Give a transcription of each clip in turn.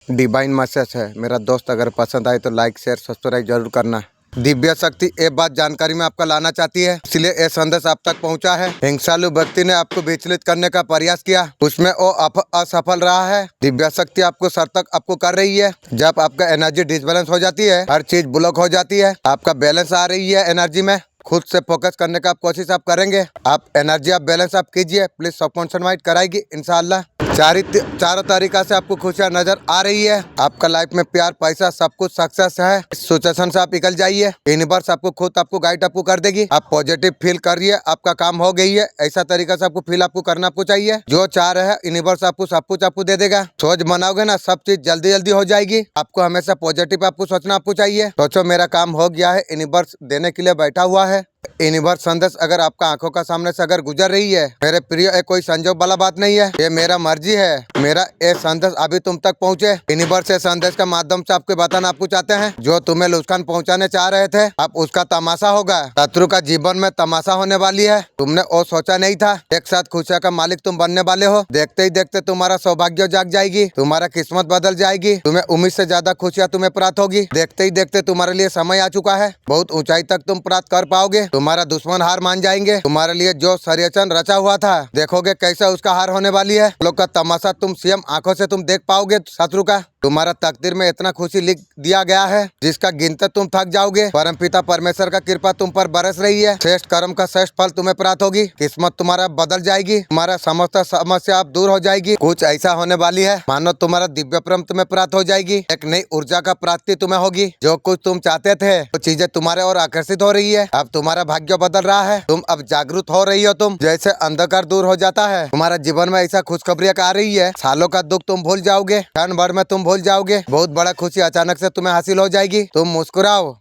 Divine message है मेरा दोस्त। अगर पसंद आए तो लाइक शेयर सब्सक्राइब जरूर करना। दिव्य शक्ति ये बात जानकारी में आपका लाना चाहती है, इसलिए ये संदेश आप तक पहुंचा है। हिंसालु व्यक्ति ने आपको विचलित करने का प्रयास किया, उसमें वो असफल रहा है। दिव्य शक्ति आपको सतर्क आपको कर रही है। जब आपका एनर्जी डिसबैलेंस हो जाती है, हर चीज ब्लॉक हो जाती है, आपका बैलेंस आ रही है एनर्जी में, खुद से फोकस करने का आप कोशिश आप करेंगे, आप एनर्जी आप बैलेंस आप कीजिए। प्लीज सबकॉन्शियस माइंड कराएगी इंशाल्लाह। चारों तरीका से आपको खुशियाँ नजर आ रही है। आपका लाइफ में प्यार पैसा सब कुछ सक्सेस है। इस सिचुएशन से आप निकल जाइए। यूनिवर्स आपको खुद आपको गाइड आपको कर देगी। आप पॉजिटिव फील करिए, आपका काम हो गई है, ऐसा तरीका से आपको फील आपको करना आपको चाहिए। जो चाह रहे हैं यूनिवर्स आपको सब कुछ आपको दे देगा। सोच बनाओगे ना, सब चीज जल्दी जल्दी हो जाएगी। आपको हमेशा पॉजिटिव आपको सोचना आपको चाहिए। सोचो मेरा काम हो गया है, यूनिवर्स देने के लिए बैठा हुआ है। यूनिवर्स संदेश अगर आपका आंखों का सामने से अगर गुजर रही है, मेरे प्रिय, ये कोई संजोग वाला बात नहीं है, ये मेरा मर्जी है। मेरा ये संदेश अभी तुम तक पहुँचे। यूनिवर्स से संदेश का माध्यम से आपको बताना आपको चाहते हैं, जो तुम्हें नुकसान पहुँचाने चाह रहे थे, अब उसका तमाशा होगा। शत्रु का जीवन में तमाशा होने वाली है। तुमने वो सोचा नहीं था। एक साथ खुशियाँ का मालिक तुम बनने वाले हो। देखते ही देखते तुम्हारा सौभाग्य जाग जाएगी, तुम्हारा किस्मत बदल जाएगी, तुम्हें उम्मीद से ज्यादा खुशियाँ तुम्हें प्राप्त होगी। देखते ही देखते तुम्हारे लिए समय आ चुका है। बहुत ऊंचाई तक तुम प्राप्त कर पाओगे। तुम्हारा दुश्मन हार मान जाएंगे। तुम्हारे लिए जो षड्यंत्र रचा हुआ था, देखोगे कैसे उसका हार होने वाली है। लोग का तमाशा तुम स्वयं आंखों से तुम देख पाओगे। शत्रु का तुम्हारा तकदीर में इतना खुशी लिख दिया गया है, जिसका गिनते तुम थक जाओगे। परमपिता परमेश्वर का कृपा तुम पर बरस रही है। श्रेष्ठ कर्म का श्रेष्ठ फल तुम्हें प्राप्त होगी। किस्मत तुम्हारा बदल जाएगी। तुम्हारा समस्त समस्या आप दूर हो जाएगी। कुछ ऐसा होने वाली है मानो तुम्हारा दिव्य प्रेम तुम्हें प्राप्त हो जाएगी। एक नई ऊर्जा का प्राप्ति तुम्हें होगी। जो कुछ तुम चाहते थे वो चीजें तुम्हारे और आकर्षित हो रही है। अब तुम्हारा भाग्य बदल रहा है। तुम अब जागरूक हो रही हो। तुम जैसे अंधकार दूर हो जाता है, तुम्हारा जीवन में ऐसा खुशखबरी आ रही है। सालों का दुख तुम भूल जाओगे, क्षण भर में तुम भूल जाओगे। बहुत बड़ा खुशी अचानक से तुम्हें हासिल हो जाएगी। तुम मुस्कुराओ,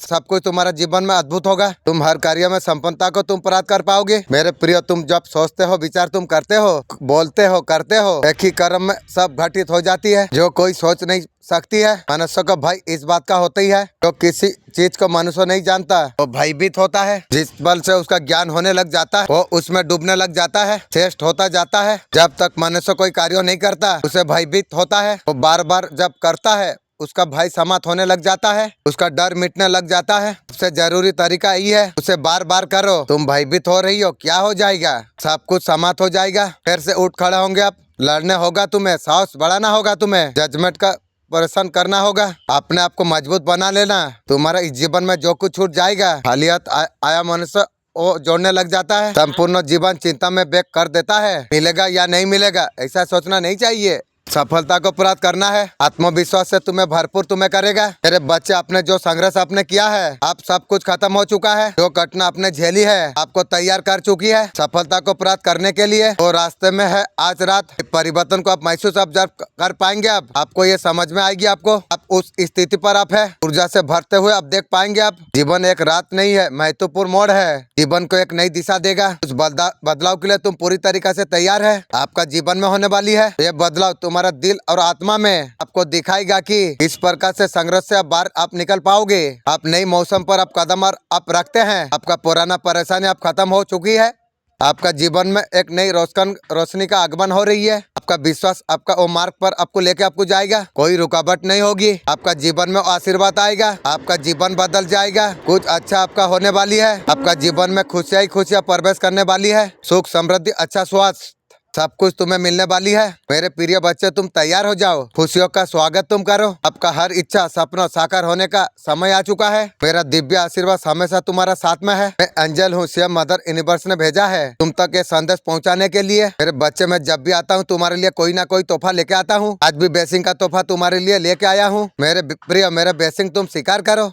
सब कुछ तुम्हारा जीवन में अद्भुत होगा। तुम हर कार्य में संपन्नता को तुम प्राप्त कर पाओगे। मेरे प्रिय, तुम जब सोचते हो, विचार तुम करते हो, बोलते हो, करते हो, एक ही कर्म में सब घटित हो जाती है, जो कोई सोच नहीं सकती है। मनुष्य का भय इस बात का होता ही है, तो किसी चीज को मनुष्य नहीं जानता वो भयभीत होता है। जिस बल से उसका ज्ञान होने लग जाता है, वो उसमें डूबने लग जाता है, श्रेष्ठ होता जाता है। जब तक मनुष्य कोई कार्य नहीं करता, उसे भयभीत होता है। वो बार बार जब करता है, उसका भय समाप्त होने लग जाता है, उसका डर मिटने लग जाता है। सबसे जरूरी तरीका यही है, उसे बार बार करो। तुम भयभीत हो रही हो, क्या हो जाएगा? सब कुछ समाप्त हो जाएगा। फिर से उठ खड़ा होंगे आप। लड़ने होगा तुम्हें, साहस बढ़ाना होगा तुम्हें, जजमेंट का प्रदर्शन करना होगा, अपने आप को मजबूत बना लेना। तुम्हारा इस जीवन में जो कुछ छूट जाएगा, खाली हाथ आया मनुष्य वो जोड़ने लग जाता है। संपूर्ण जीवन चिंता में व्यक्त कर देता है। मिलेगा या नहीं मिलेगा, ऐसा सोचना नहीं चाहिए। सफलता को प्राप्त करना है। आत्मविश्वास से तुम्हें भरपूर तुम्हें करेगा। मेरे बच्चे, आपने जो संघर्ष आपने किया है, अब सब कुछ खत्म हो चुका है। जो घटना आपने झेली है, आपको तैयार कर चुकी है सफलता को प्राप्त करने के लिए। वो रास्ते में है। आज रात परिवर्तन को आप महसूस ऑब्जर्व कर पाएंगे। अब आपको ये समझ में आएगी। आपको अब उस स्थिति पर आप है, ऊर्जा से भरते हुए आप देख पाएंगे। आप जीवन एक रात नहीं है, महत्वपूर्ण मोड़ है। जीवन को एक नई दिशा देगा। उस बदलाव के लिए तुम पूरी तरीके से तैयार है। आपका जीवन में होने वाली है ये बदलाव। तुम्हारा दिल और आत्मा में आपको दिखाएगा कि इस प्रकार से संघर्ष से बाहर आप निकल पाओगे। आप नई मौसम पर आप कदम और आप रखते हैं। आपका पुराना परेशानी आप खत्म हो चुकी है। आपका जीवन में एक नई रोशनी का आगमन हो रही है। आपका विश्वास आपका वो मार्ग पर आपको लेके आपको जाएगा। कोई रुकावट नहीं होगी। आपका जीवन में आशीर्वाद आएगा। आपका जीवन बदल जाएगा। कुछ अच्छा आपका होने वाली है। आपका जीवन में खुशियाँ ही खुशियाँ प्रवेश करने वाली है। सुख, समृद्धि, अच्छा स्वास्थ्य, सब कुछ तुम्हें मिलने वाली है। मेरे प्रिय बच्चे, तुम तैयार हो जाओ। खुशियों का स्वागत तुम करो। आपका हर इच्छा सपना साकार होने का समय आ चुका है। मेरा दिव्य आशीर्वाद हमेशा तुम्हारा साथ में है। मैं एंजल हूँ, स्वयं मदर यूनिवर्स ने भेजा है तुम तक ये संदेश पहुँचाने के लिए। मेरे बच्चे, मैं जब भी आता हूँ तुम्हारे लिए कोई ना कोई तोहफा लेके आता हूँ। आज भी ब्लेसिंग का तोहफा तुम्हारे लिए लेके आया हूँ। मेरे प्रिय, मेरा ब्लेसिंग तुम स्वीकार करो।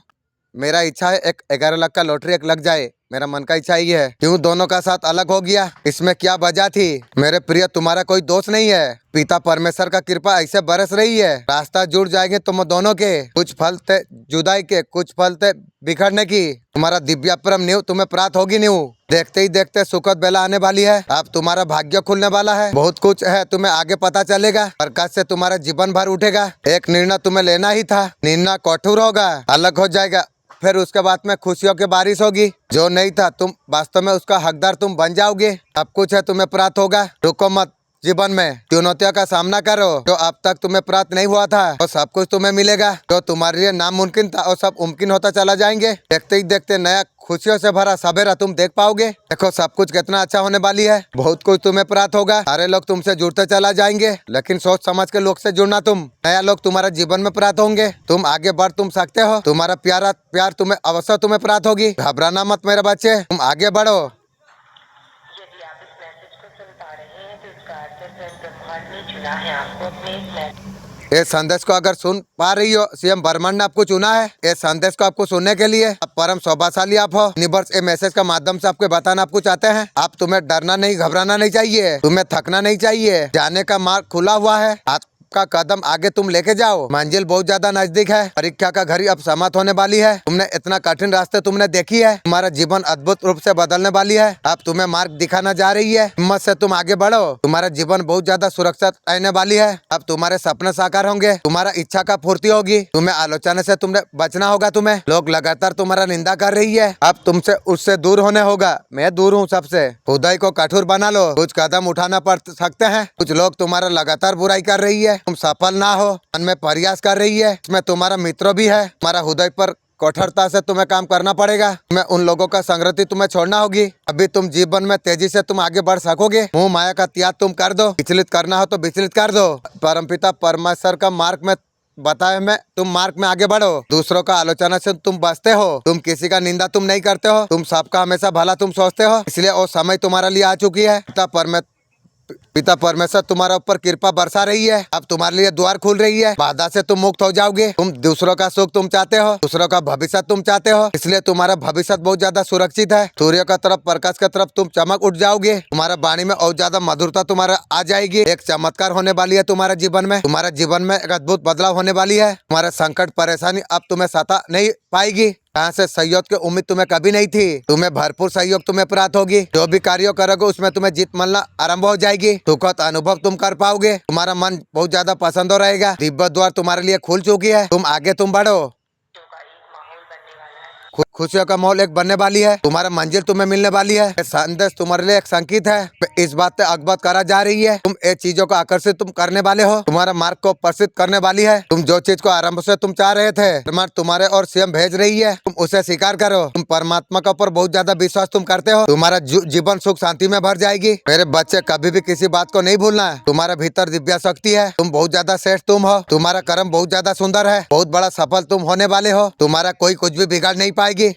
मेरा इच्छा है एक 11 लाख का लॉटरी एक लग जाए। मेरा मन का इच्छा ये है। क्यों दोनों का साथ अलग हो गया, इसमें क्या वजह थी? मेरे प्रिय, तुम्हारा कोई दोष नहीं है। पिता परमेश्वर का कृपा ऐसे बरस रही है। रास्ता जुड़ जाएंगे तुम दोनों के। कुछ फल थे जुदाई के, कुछ फल थे बिखरने की। तुम्हारा दिव्य प्रेम न्यू तुम्हें प्राप्त होगी। न्यू देखते ही देखते सुखद बेला आने वाली है। अब तुम्हारा भाग्य खुलने वाला है। बहुत कुछ है तुम्हें आगे पता चलेगा। प्रकाश से तुम्हारा जीवन भर उठेगा। एक निर्णय तुम्हें लेना ही था। निर्णय कठोर होगा, अलग हो जाएगा। फिर उसके बाद में खुशियों की बारिश होगी। जो नहीं था, तुम वास्तव में उसका हकदार तुम बन जाओगे। सब कुछ है तुम्हें प्राप्त होगा। रुको मत, जीवन में चुनौतियों का सामना करो। जो अब तक तुम्हें प्राप्त नहीं हुआ था वो सब कुछ तुम्हें मिलेगा। जो तुम्हारे लिए नामुमकिन था वो सब मुमकिन होता चला जाएंगे। देखते ही देखते नया खुशियों से भरा सवेरा तुम देख पाओगे। देखो सब कुछ कितना अच्छा होने वाली है। बहुत कुछ तुम्हें प्राप्त होगा। सारे लोग तुमसे जुड़ते चला जाएंगे, लेकिन सोच समझ के लोग से जुड़ना। तुम नया लोग तुम्हारे जीवन में प्राप्त होंगे। तुम आगे बढ़ तुम सकते हो। तुम्हारा प्यार तुम्हें अवश्य तुम्हें प्राप्त होगी। घबराना मत मेरे बच्चे, तुम आगे बढ़ो। यदि आप इस मैसेज को सुन पा रहे हैं तो इसका अर्थ है स्वयं ब्रह्मांड ने चुना है आपको अपने इस मैसेज। ये संदेश को अगर सुन पा रही हो, सीएम ब्रह्मांड ने आपको चुना है। ये संदेश को आपको सुनने के लिए। आप परम सौभाग्यशाली आप हो। यूनिवर्स ये मैसेज का माध्यम से आपको बताना आपको चाहते हैं। आप तुम्हें डरना नहीं, घबराना नहीं चाहिए, तुम्हें थकना नहीं चाहिए। जाने का मार्ग खुला हुआ है। का कदम आगे तुम लेके जाओ। मंजिल बहुत ज्यादा नजदीक है। परीक्षा का घड़ी अब समाप्त होने वाली है। तुमने इतना कठिन रास्ते तुमने देखी है। तुम्हारा जीवन अद्भुत रूप से बदलने वाली है। अब तुम्हें मार्ग दिखाना जा रही है। हिम्मत से तुम आगे बढ़ो। तुम्हारा जीवन बहुत ज्यादा सुरक्षित रहने वाली है। अब तुम्हारे सपने साकार होंगे। तुम्हारा इच्छा का पूर्ति होगी। तुम्हें आलोचना से तुम्हें बचना होगा। तुम्हें लोग लगातार तुम्हारा निंदा कर रही है। अब तुमसे उससे दूर होने होगा। मैं दूर हूँ सबसे। हृदय को कठोर बना लो। कुछ कदम उठाना पड़ सकते हैं। कुछ लोग तुम्हारा लगातार बुराई कर रही है। तुम सफल ना हो, मन में प्रयास कर रही है। इसमें तुम्हारा मित्र भी है। तुम्हारा हृदय पर कठोरता से तुम्हें काम करना पड़ेगा। तुम्हें उन लोगों का संगति तुम्हें छोड़ना होगी। अभी तुम जीवन में तेजी से तुम आगे बढ़ सकोगे। मोह माया का त्याग तुम कर दो। विचलित करना हो तो विचलित कर दो। परमपिता परमेश्वर का मार्ग में बताए मैं तुम मार्ग में आगे बढ़ो। दूसरों का आलोचना से तुम बचते हो। तुम किसी का निंदा तुम नहीं करते हो। तुम सबका हमेशा भला तुम सोचते हो। इसलिए वो समय तुम्हारे लिए आ चुकी है। पिता परमेश्वर तुम्हारे ऊपर कृपा बरसा रही है। अब तुम्हारे लिए द्वार खुल रही है। बाधा से तुम मुक्त हो जाओगे। तुम दूसरों का सुख तुम चाहते हो, दूसरों का भविष्य तुम चाहते हो। इसलिए तुम्हारा भविष्य बहुत ज्यादा सुरक्षित है। सूर्य का तरफ प्रकाश की तरफ तुम चमक उठ जाओगे। तुम्हारा वाणी में और ज्यादा मधुरता तुम्हारा आ जाएगी। एक चमत्कार होने वाली है तुम्हारे जीवन में। तुम्हारे जीवन में एक अद्भुत बदलाव होने वाली है। तुम्हारा संकट परेशानी अब तुम्हें सता नहीं पाएगी। कहाँ से सहयोग की उम्मीद तुम्हें कभी नहीं थी, तुम्हें भरपूर सहयोग तुम्हें प्राप्त होगी। जो भी कार्य करोगे उसमें तुम्हें जीत मिलना आरंभ हो जाएगी। सुखद अनुभव तुम कर पाओगे। तुम्हारा मन बहुत ज्यादा पसंद हो रहेगा। दिव्य द्वार तुम्हारे लिए खुल चुकी है। तुम आगे तुम बढ़ो। खुशियों का माहौल एक बनने वाली है। तुम्हारा मंजिल तुम्हें मिलने वाली है। ये संदेश तुम्हारे लिए एक संकेत है। इस बात से अवगत करा जा रही है। तुम ये चीजों को आकर्षित तुम करने वाले हो। तुम्हारा मार्ग को प्रसिद्ध करने वाली है। तुम जो चीज को आरंभ से तुम चाह रहे थे तुम्हारे और स्वयं भेज रही है। तुम उसे स्वीकार करो। तुम परमात्मा के ऊपर बहुत ज्यादा विश्वास तुम करते हो। तुम्हारा जीवन सुख शांति में भर जाएगी। मेरे बच्चे कभी भी किसी बात को नहीं भूलना है। तुम्हारे भीतर दिव्य शक्ति है। तुम बहुत ज्यादा श्रेष्ठ तुम हो। तुम्हारा कर्म बहुत ज्यादा सुंदर है। बहुत बड़ा सफल तुम होने वाले हो। तुम्हारा कोई कुछ भी बिगाड़ नहीं पाएगी।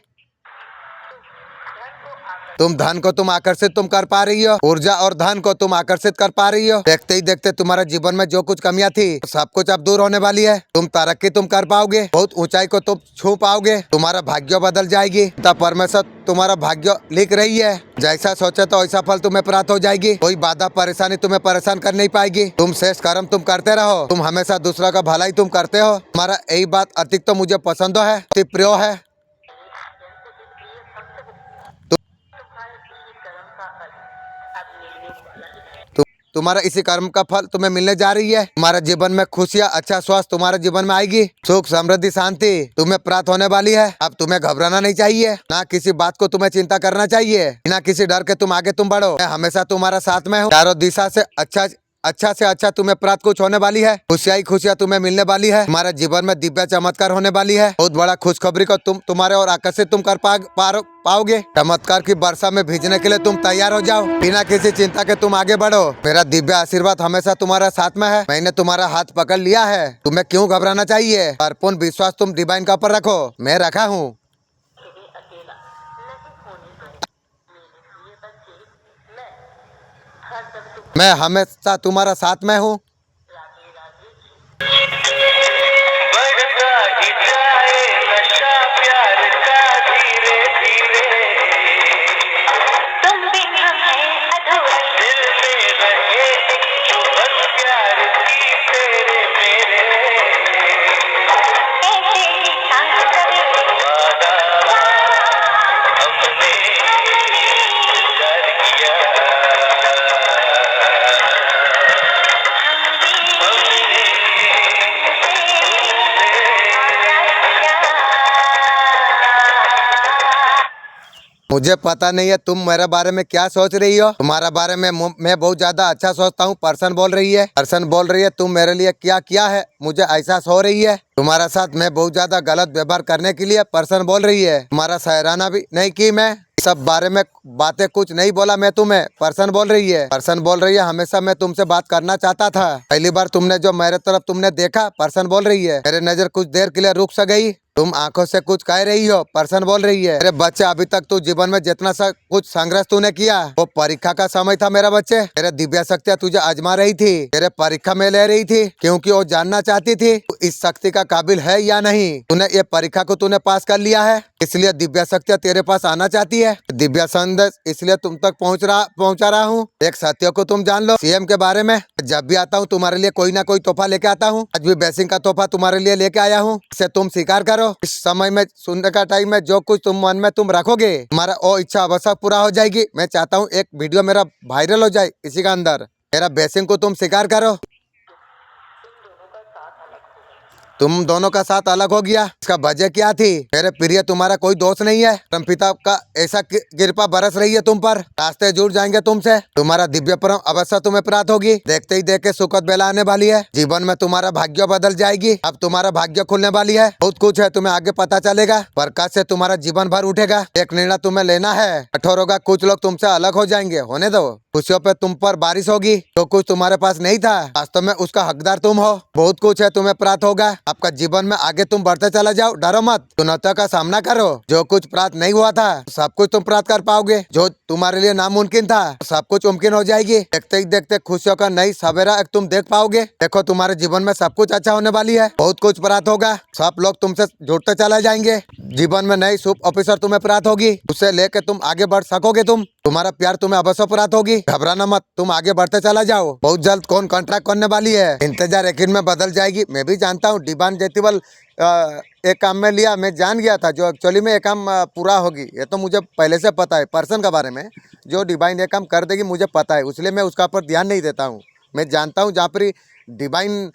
तुम धन को तुम आकर्षित तुम कर पा रही हो। ऊर्जा और धन को तुम आकर्षित कर पा रही हो। देखते ही देखते तुम्हारे जीवन में जो कुछ कमियां थी सब कुछ अब दूर होने वाली है। तुम तरक्की तुम कर पाओगे। बहुत ऊंचाई को तुम छू पाओगे। तुम्हारा भाग्य बदल जाएगी। तब परमेश्वर तुम्हारा भाग्य लिख रही है। जैसा सोचे तो ऐसा फल तुम्हें प्राप्त हो जाएगी। कोई बाधा परेशानी तुम्हें परेशान कर नहीं पाएगी। तुम श्रेष्ठ कर्म तुम करते रहो। तुम हमेशा दूसरा का भलाई तुम करते हो। तुम्हारा यही बात अधिक तो मुझे पसंद है, अति प्रिय है। तुम्हारा इसी कर्म का फल तुम्हें मिलने जा रही है। तुम्हारे जीवन में खुशियाँ, अच्छा स्वास्थ्य तुम्हारे जीवन में आएगी। सुख समृद्धि शांति तुम्हें प्राप्त होने वाली है। अब तुम्हें घबराना नहीं चाहिए, ना किसी बात को तुम्हें चिंता करना चाहिए, ना किसी डर के तुम आगे तुम बढ़ो। मैं हमेशा तुम्हारा साथ में हूँ। चारों दिशा से अच्छा से अच्छा तुम्हें प्राप्त कुछ होने वाली है। खुशियाँ ही खुशियाँ तुम्हें मिलने वाली है। तुम्हारे जीवन में दिव्य चमत्कार होने वाली है। बहुत बड़ा खुशखबरी को तुम तुम्हारे और आकर्षित तुम कर पाओगे। चमत्कार की वर्षा में भीजने के लिए तुम तैयार हो जाओ। बिना किसी चिंता के तुम आगे बढ़ो। मेरा दिव्य आशीर्वाद हमेशा तुम्हारा साथ में है। मैंने तुम्हारा हाथ पकड़ लिया है। तुम्हें क्यों घबराना चाहिए। पूर्ण विश्वास तुम डिवाइन का ऊपर रखो। मैं रखा हूँ। मैं हमेशा तुम्हारा साथ में हूँ। बढ़ता ही जाए नशा प्यार का धीरे धीरे। तुम भी हमें अधूरे दिल में रहे चुभन प्यार की तेरे मेरे। ऐसे ही संग करे वादा हमने कर किया। मुझे पता नहीं है तुम मेरे बारे में क्या सोच रही हो। तुम्हारा बारे में मैं बहुत ज्यादा अच्छा सोचता हूँ। पर्सन बोल रही है, पर्सन बोल रही है तुम मेरे लिए क्या किया है मुझे एहसास हो रही है। तुम्हारा साथ मैं बहुत ज्यादा गलत व्यवहार करने के लिए पर्सन बोल रही है। तुम्हारा सराहना भी नहीं की मैं, सब बारे में बातें कुछ नहीं बोला मैं तुम्हें। पर्सन बोल रही है, पर्सन बोल रही है हमेशा मैं तुमसे बात करना चाहता था। पहली बार तुमने जो मेरे तरफ तुमने देखा, पर्सन बोल रही है मेरे नजर कुछ देर के लिए रुक सा गई। तुम आंखों से कुछ कह रही हो, पर्सन बोल रही है। मेरे बच्चे अभी तक तू जीवन में जितना सा कुछ संघर्ष तूने किया वो परीक्षा का समय था मेरा बच्चे। तेरे दिव्य शक्तियाँ तुझे आजमा रही थी, तेरे परीक्षा में ले रही थी, क्योंकि वो जानना चाहती थी तू इस शक्ति का काबिल है या नहीं। तूने ये परीक्षा को तूने पास कर लिया है, इसलिए दिव्य शक्तियाँ तेरे पास आना चाहती है। दिव्य संदेश इसलिए तुम तक पहुंचा रहा हूँ। एक सत्य को तुम जान लो, सीएम के बारे में जब भी आता हूँ तुम्हारे लिए कोई ना कोई तोहफा लेके आता हूँ। आज भी बेसिंग का तोहफा तुम्हारे लिए लेके आया हूँ, इसे तुम स्वीकार करो। इस समय में सुनने का टाइम में जो कुछ तुम मन में तुम रखोगे तुम्हारा वो इच्छा अवश्य पूरा हो जाएगी। मैं चाहता हूँ एक वीडियो मेरा वायरल हो जाए इसी का अंदर। मेरा बेसिंग को तुम स्वीकार करो। तुम दोनों का साथ अलग हो गया, इसका वजह क्या थी? मेरे प्रिय तुम्हारा कोई दोष नहीं है। परमपिता का ऐसा कृपा बरस रही है तुम पर, रास्ते जुड़ जाएंगे तुमसे। तुम्हारा दिव्य परम अवश्य तुम्हें प्राप्त होगी। देखते ही देखे सुखद बेला आने वाली है। जीवन में तुम्हारा भाग्य बदल जाएगी। अब तुम्हारा भाग्य खुलने वाली है। बहुत कुछ है तुम्हें आगे पता चलेगा। प्रकाश से तुम्हारा जीवन भर उठेगा। एक निर्णय तुम्हें लेना है, कठोर होगा। कुछ लोग तुमसे अलग हो जाएंगे, होने दो। खुशियों पे तुम पर बारिश होगी। जो कुछ तुम्हारे पास नहीं था वास्तव में उसका हकदार तुम हो। बहुत कुछ है तुम्हें प्राप्त होगा। आपका जीवन में आगे तुम बढ़ते चला जाओ, डरो मत, चुनौतियों का सामना करो। जो कुछ प्राप्त नहीं हुआ था सब कुछ तुम प्राप्त कर पाओगे। जो तुम्हारे लिए नामुमकिन था सब कुछ मुमकिन हो जाएगी। देखते ही देखते खुशियों का नई सवेरा एक तुम देख पाओगे। देखो तुम्हारे जीवन में सब कुछ अच्छा होने वाली है। बहुत कुछ प्राप्त होगा। सब लोग तुमसे जुड़ते चले जाएंगे। जीवन में नई शुभ ऑफिसर तुम्हें प्राप्त होगी, उससे लेके तुम आगे बढ़ सकोगे। तुम्हारा प्यार तुम्हें अवश्य प्राप्त होगी। घबराना मत, तुम आगे बढ़ते चला जाओ। बहुत जल्द कौन कॉन्ट्रैक्ट करने वाली है, इंतजार यकीन में बदल जाएगी। मैं भी जानता हूँ डिवाइन जेतिवल एक काम में लिया, मैं जान गया था जो एक्चुअली में ये काम पूरा होगी। ये तो मुझे पहले से पता है। पर्सन के बारे में जो डिवाइन ये काम कर देगी मुझे पता है, इसलिए मैं उसका पर ध्यान नहीं देता हूँ। मैं जानता हूँ जहाँ पर डिवाइन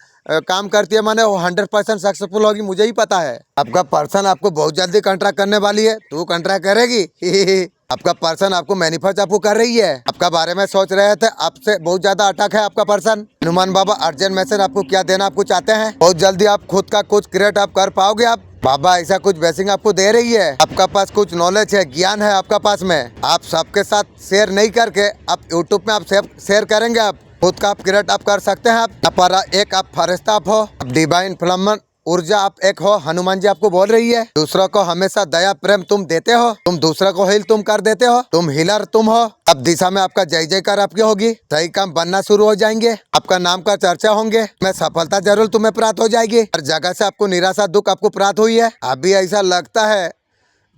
काम करती है माने वो 100% सक्सेसफुल होगी, मुझे ही पता है। आपका पर्सन आपको बहुत जल्दी कॉन्ट्रैक्ट करने वाली है। तू कॉन्ट्रैक्ट करेगी आपका पर्सन आपको मैनिफेस्ट आपको कर रही है। आपका बारे में सोच रहे थे, आपसे बहुत ज्यादा अटैक है आपका पर्सन। हनुमान बाबा अर्जेंट मैसेज आपको क्या देना आपको चाहते हैं। बहुत जल्दी आप खुद का कुछ क्रिएट आप कर पाओगे। आप बाबा ऐसा कुछ ब्लेसिंग आपको दे रही है। आपका पास कुछ नॉलेज है, ज्ञान है आपका पास में। आप सबके साथ शेयर नहीं करके आप यूट्यूब में आप शेयर करेंगे। आप खुद का आप क्रिएट आप कर सकते हैं। आप एक आप फरिश्ता आप हो, डिवाइन फ्लमन ऊर्जा आप एक हो। हनुमान जी आपको बोल रही है दूसरों को हमेशा दया प्रेम तुम देते हो। तुम दूसरों को हील तुम कर देते हो। तुम हीलर तुम हो। अब दिशा में आपका जय जयकार आपकी होगी। सही काम बनना शुरू हो जाएंगे। आपका नाम का चर्चा होंगे। मैं सफलता जरूर तुम्हें प्राप्त हो जाएगी। हर जगह से आपको निराशा दुख आपको प्राप्त हुई है। अभी ऐसा लगता है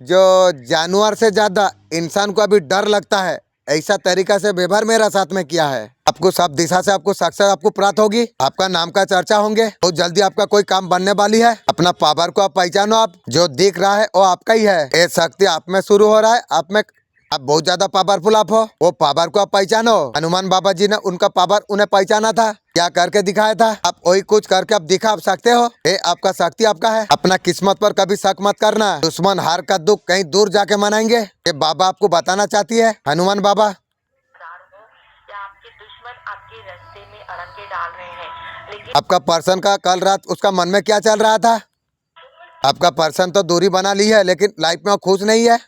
जो जानवर से ज्यादा इंसान को अभी डर लगता है, ऐसा तरीका से व्यवहार मेरा साथ में किया है। आपको सब दिशा से आपको सक्सेस आपको प्राप्त होगी। आपका नाम का चर्चा होंगे। बहुत जल्दी आपका कोई काम बनने वाली है। अपना पावर को आप पहचानो। आप जो दिख रहा है वो आपका ही है। ये शक्ति आप में शुरू हो रहा है। आप बहुत ज्यादा पावरफुल आप हो। वो पावर को आप पहचानो। हनुमान बाबा जी ने उनका पावर उन्हें पहचाना था, क्या करके दिखाया था। आप वही कुछ करके आप दिखा सकते हो। ये आपका शक्ति आपका है। अपना किस्मत पर कभी शक मत करना। दुश्मन हार का दुख कहीं दूर जाके मनाएंगे। ये बाबा आपको बताना चाहती है, हनुमान बाबा। या आपके दुश्मन आपके रास्ते में अड़ंगे डाल रहे हैं, लेकिन आपका पर्सन का कल रात उसका मन में क्या चल रहा था? आपका पर्सन तो दूरी बना ली है, लेकिन लाइफ में वो खुश नहीं है,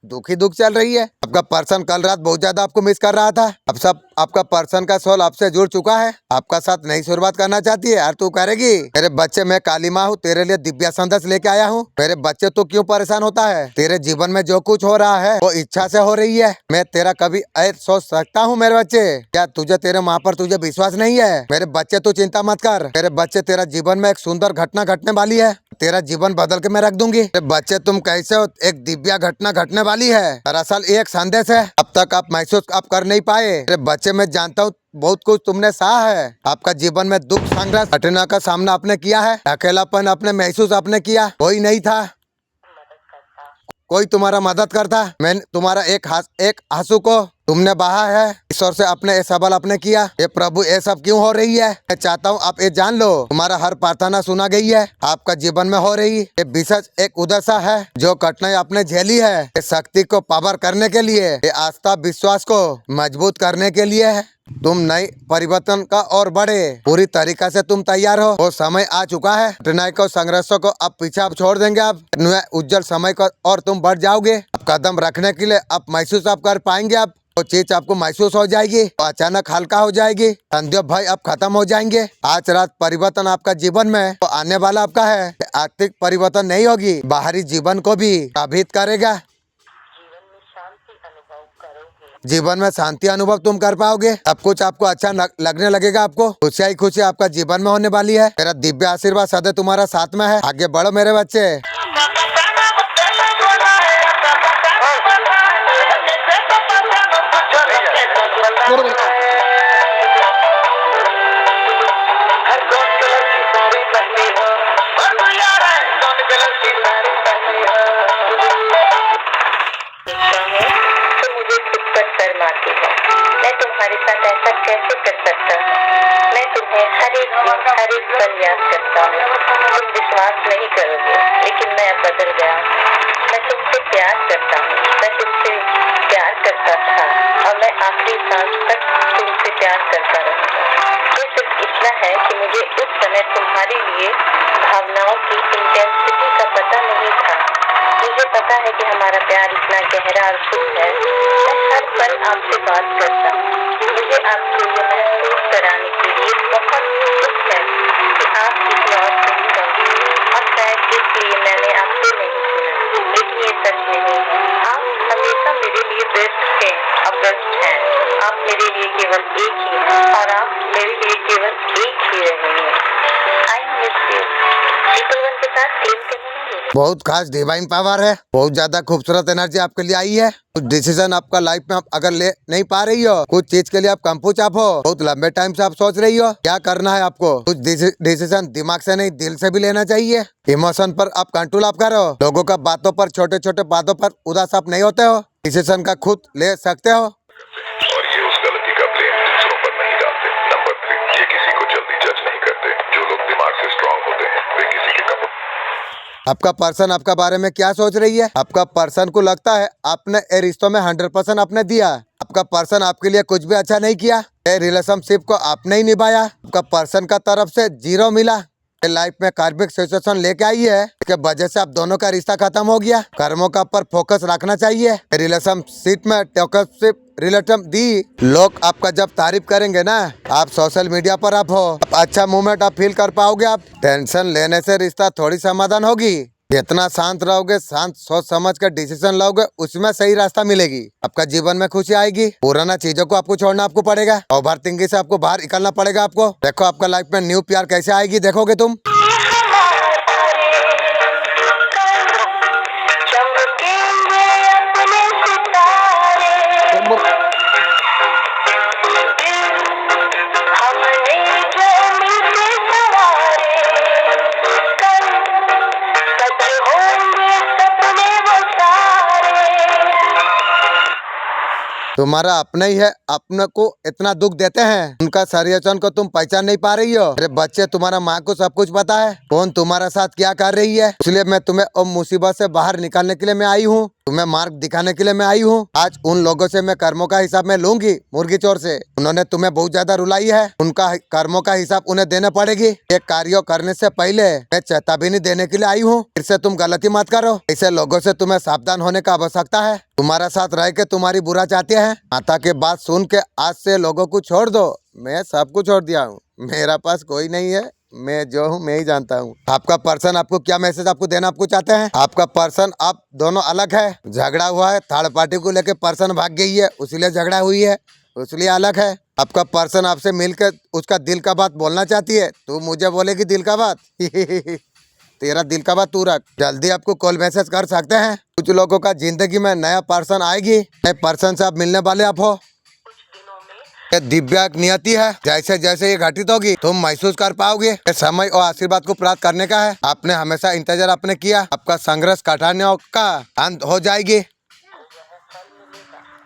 दुखी दुख चल रही है। आपका पर्सन कल रात बहुत ज्यादा आपको मिस कर रहा था। अब सब आपका पर्सन का सोल आपसे जुड़ चुका है। आपका साथ नई शुरुआत करना चाहती है। यार तू करेगी। मेरे बच्चे, मैं काली माँ हूँ, तेरे लिए दिव्य संदेश लेके आया हूँ। मेरे बच्चे तो क्यों परेशान होता है? तेरे जीवन में जो कुछ हो रहा है वो इच्छा से हो रही है। मैं तेरा कभी ऐसा सोच सकता हूँ मेरे बच्चे? क्या तुझे तेरे माँ पर तुझे विश्वास नहीं है? मेरे बच्चे तू चिंता मत कर। मेरे बच्चे तेरा जीवन में एक सुंदर घटना घटने वाली है। तेरा जीवन बदल के मैं रख दूंगी। बच्चे तुम कैसे हो? एक दिव्य घटना घटने वाली है। दरअसल एक संदेश है, अब तक आप महसूस आप कर नहीं पाए। मेरे बच्चे, मैं जानता हूँ बहुत कुछ तुमने सहा है। आपका जीवन में दुख संघर्ष घटना का सामना आपने किया है। अकेलापन आपने महसूस आपने किया। कोई नहीं था, मदद करता। कोई तुम्हारा मदद करता। मैं तुम्हारा एक आंसू को तुमने बहा है, ईश्वर से अपने ये सवाल आपने किया, ये प्रभु ये सब क्यों हो रही है। मैं चाहता हूँ आप ये जान लो, तुम्हारा हर प्रार्थना सुना गई है, आपका जीवन में हो रही ये विशेष एक उद्देश्य है। जो कठिनाई आपने झेली है, ये शक्ति को पावर करने के लिए, ये आस्था विश्वास को मजबूत करने के लिए है। तुम नई परिवर्तन का और बढ़े पूरी तरीका से तुम तैयार हो। वो समय आ चुका है, कठिनाई को संघर्षों को अब पीछे आप छोड़ देंगे। आप नए उज्जवल समय को और तुम बढ़ जाओगे। अब कदम रखने के लिए आप महसूस आप कर पाएंगे। आप वो चीज आपको महसूस हो जाएगी, तो अचानक हल्का हो जाएगी, संदेह भय अब खत्म हो जाएंगे। आज रात परिवर्तन आपका जीवन में तो आने वाला आपका है। आर्थिक परिवर्तन नहीं होगी, बाहरी जीवन को भी प्रभावित करेगा। जीवन में शांति अनुभव करोगे। जीवन में शांति अनुभव तुम कर पाओगे। सब कुछ आपको अच्छा लगने लगेगा। आपको खुशियाँ ही खुशी आपका जीवन में होने वाली है। मेरा दिव्य आशीर्वाद सदैव तुम्हारा साथ में है। आगे बढ़ो मेरे बच्चे। तो मुझे खुद पर शर्म आती है। मैं तुम्हारे साथ ऐसा कैसे कर सकता हूँ। मैं तुम्हें हर एक दिन हर एक पल याद करता हूँ। तुम विश्वास नहीं करोगे, लेकिन मैं अब बदल गया हूँ। मैं तुमसे प्यार करता हूँ। मैं तुमसे प्यार करता था और मैं आखिरी सांस तक तुमसे प्यार करता रहूँगा। ये सिर्फ इतना है कि मुझे उस समय तुम्हारे लिए भावनाओं की इंटेंसिटी का पता नहीं था। मुझे पता है कि हमारा प्यार इतना गहरा और शुद्ध है। मैं हर पल आपसे बात करता हूँ। मुझे आपको ये महसूस कराने के लिए बहुत दुख है कि आप किसी और से ही बंधे और शायद इसलिए मैंने आपसे नहीं सुना। लेकिन ये सच नहीं है। आप हमेशा मेरे लिए बेस्ट थे और बेस्ट हैं। आप मेरे लिए केवल एक ही हैं और आप मेरे लिए केवल एक ही रहेंगे। I miss you. पीपल के साथ क्लेम करने बहुत खास डिवाइन पावर है। बहुत ज्यादा खूबसूरत एनर्जी आपके लिए आई है। कुछ डिसीजन आपका लाइफ में आप अगर ले नहीं पा रही हो, कुछ चीज के लिए आप कंफ्यूज आप हो, बहुत लंबे टाइम से आप सोच रही हो क्या करना है आपको। कुछ डिसीजन दिमाग से नहीं दिल से भी लेना चाहिए। इमोशन पर आप कंट्रोल आप करो। लोगों का बातों पर, छोटे छोटे बातों पर उदास आप नहीं होते हो। डिसीजन का खुद ले सकते हो। और ये उस गलती का ब्लेम दूसरों पर नहीं डालते। नंबर 3, ये किसी को जल्दी जज नहीं करते। जो लोग दिमाग से स्ट्रांग होते हैं वे किसी के कपड़ों। आपका पर्सन आपका बारे में क्या सोच रही है। आपका पर्सन को लगता है आपने ये रिश्तों में 100% आपने दिया। आपका पर्सन आपके लिए कुछ भी अच्छा नहीं किया। ये रिलेशनशिप को आपने ही निभाया। आपका पर्सन का तरफ से 0 मिला। लाइफ में कार्मिक सिचुएशन लेके आई है, इसके वजह से आप दोनों का रिश्ता खत्म हो गया। कर्मों का पर फोकस रखना चाहिए। रिलेशनशिप में टॉक्सिक रिलेशन दी लोग आपका जब तारीफ करेंगे ना, आप सोशल मीडिया पर आप हो, आप अच्छा मूवमेंट आप फील कर पाओगे। आप टेंशन लेने से रिश्ता थोड़ी समाधान होगी। जितना शांत रहोगे, शांत सोच समझ कर डिसीजन लोगे, उसमें सही रास्ता मिलेगी। आपका जीवन में खुशी आएगी। पुराना चीजों को आपको छोड़ना आपको पड़ेगा। ओवर थिंकिंग से आपको बाहर निकलना पड़ेगा। आपको देखो आपका लाइफ में न्यू प्यार कैसे आएगी, देखोगे तुम। तुम्हारा अपना ही है, अपने को इतना दुख देते हैं, उनका षड्यंत्र को तुम पहचान नहीं पा रही हो। अरे बच्चे, तुम्हारा माँ को सब कुछ पता है कौन तुम्हारा साथ क्या कर रही है। इसलिए मैं तुम्हें उस मुसीबत से बाहर निकालने के लिए मैं आई हूँ, तुम्हें मार्ग दिखाने के लिए मैं आई हूँ। आज उन लोगों से मैं कर्मों का हिसाब मैं लूंगी। मुर्गी चोर से उन्होंने तुम्हें बहुत ज्यादा रुलाई है, उनका कर्मों का हिसाब उन्हें देना पड़ेगी। एक कार्य करने से पहले मैं चेतावनी देने के लिए आई हूँ, फिर से तुम गलती मत करो। ऐसे लोगों से तुम्हें सावधान होने का आवश्यकता है। तुम्हारा साथ रह के तुम्हारी बुरा चाहते हैं। माता के बात सुन के आज से लोगों को छोड़ दो। मैं सब कुछ छोड़ दिया हूँ, मेरा पास कोई नहीं है, मैं जो हूँ मैं ही जानता हूँ। आपका पर्सन आपको क्या मैसेज आपको देना आपको चाहते हैं। आपका पर्सन आप दोनों अलग है, झगड़ा हुआ है, थर्ड पार्टी को लेके पर्सन भाग गई है, उसलिए झगड़ा हुई है, उसलिए अलग है। आपका पर्सन आपसे मिलकर उसका दिल का बात बोलना चाहती है, तू मुझे बोलेगी दिल का बात तेरा दिल का बात तू रख। जल्दी आपको कॉल मैसेज कर सकते हैं। कुछ लोगों का जिंदगी में नया पर्सन आएगी, नए पर्सन से आप मिलने वाले आप हो। ये दिव्य नियति है, जैसे जैसे ये घटित होगी तुम महसूस कर पाओगे। ये समय और आशीर्वाद को प्राप्त करने का है। आपने हमेशा इंतजार आपने किया, आपका संघर्ष कठिनाइयों का अंत हो जाएगी।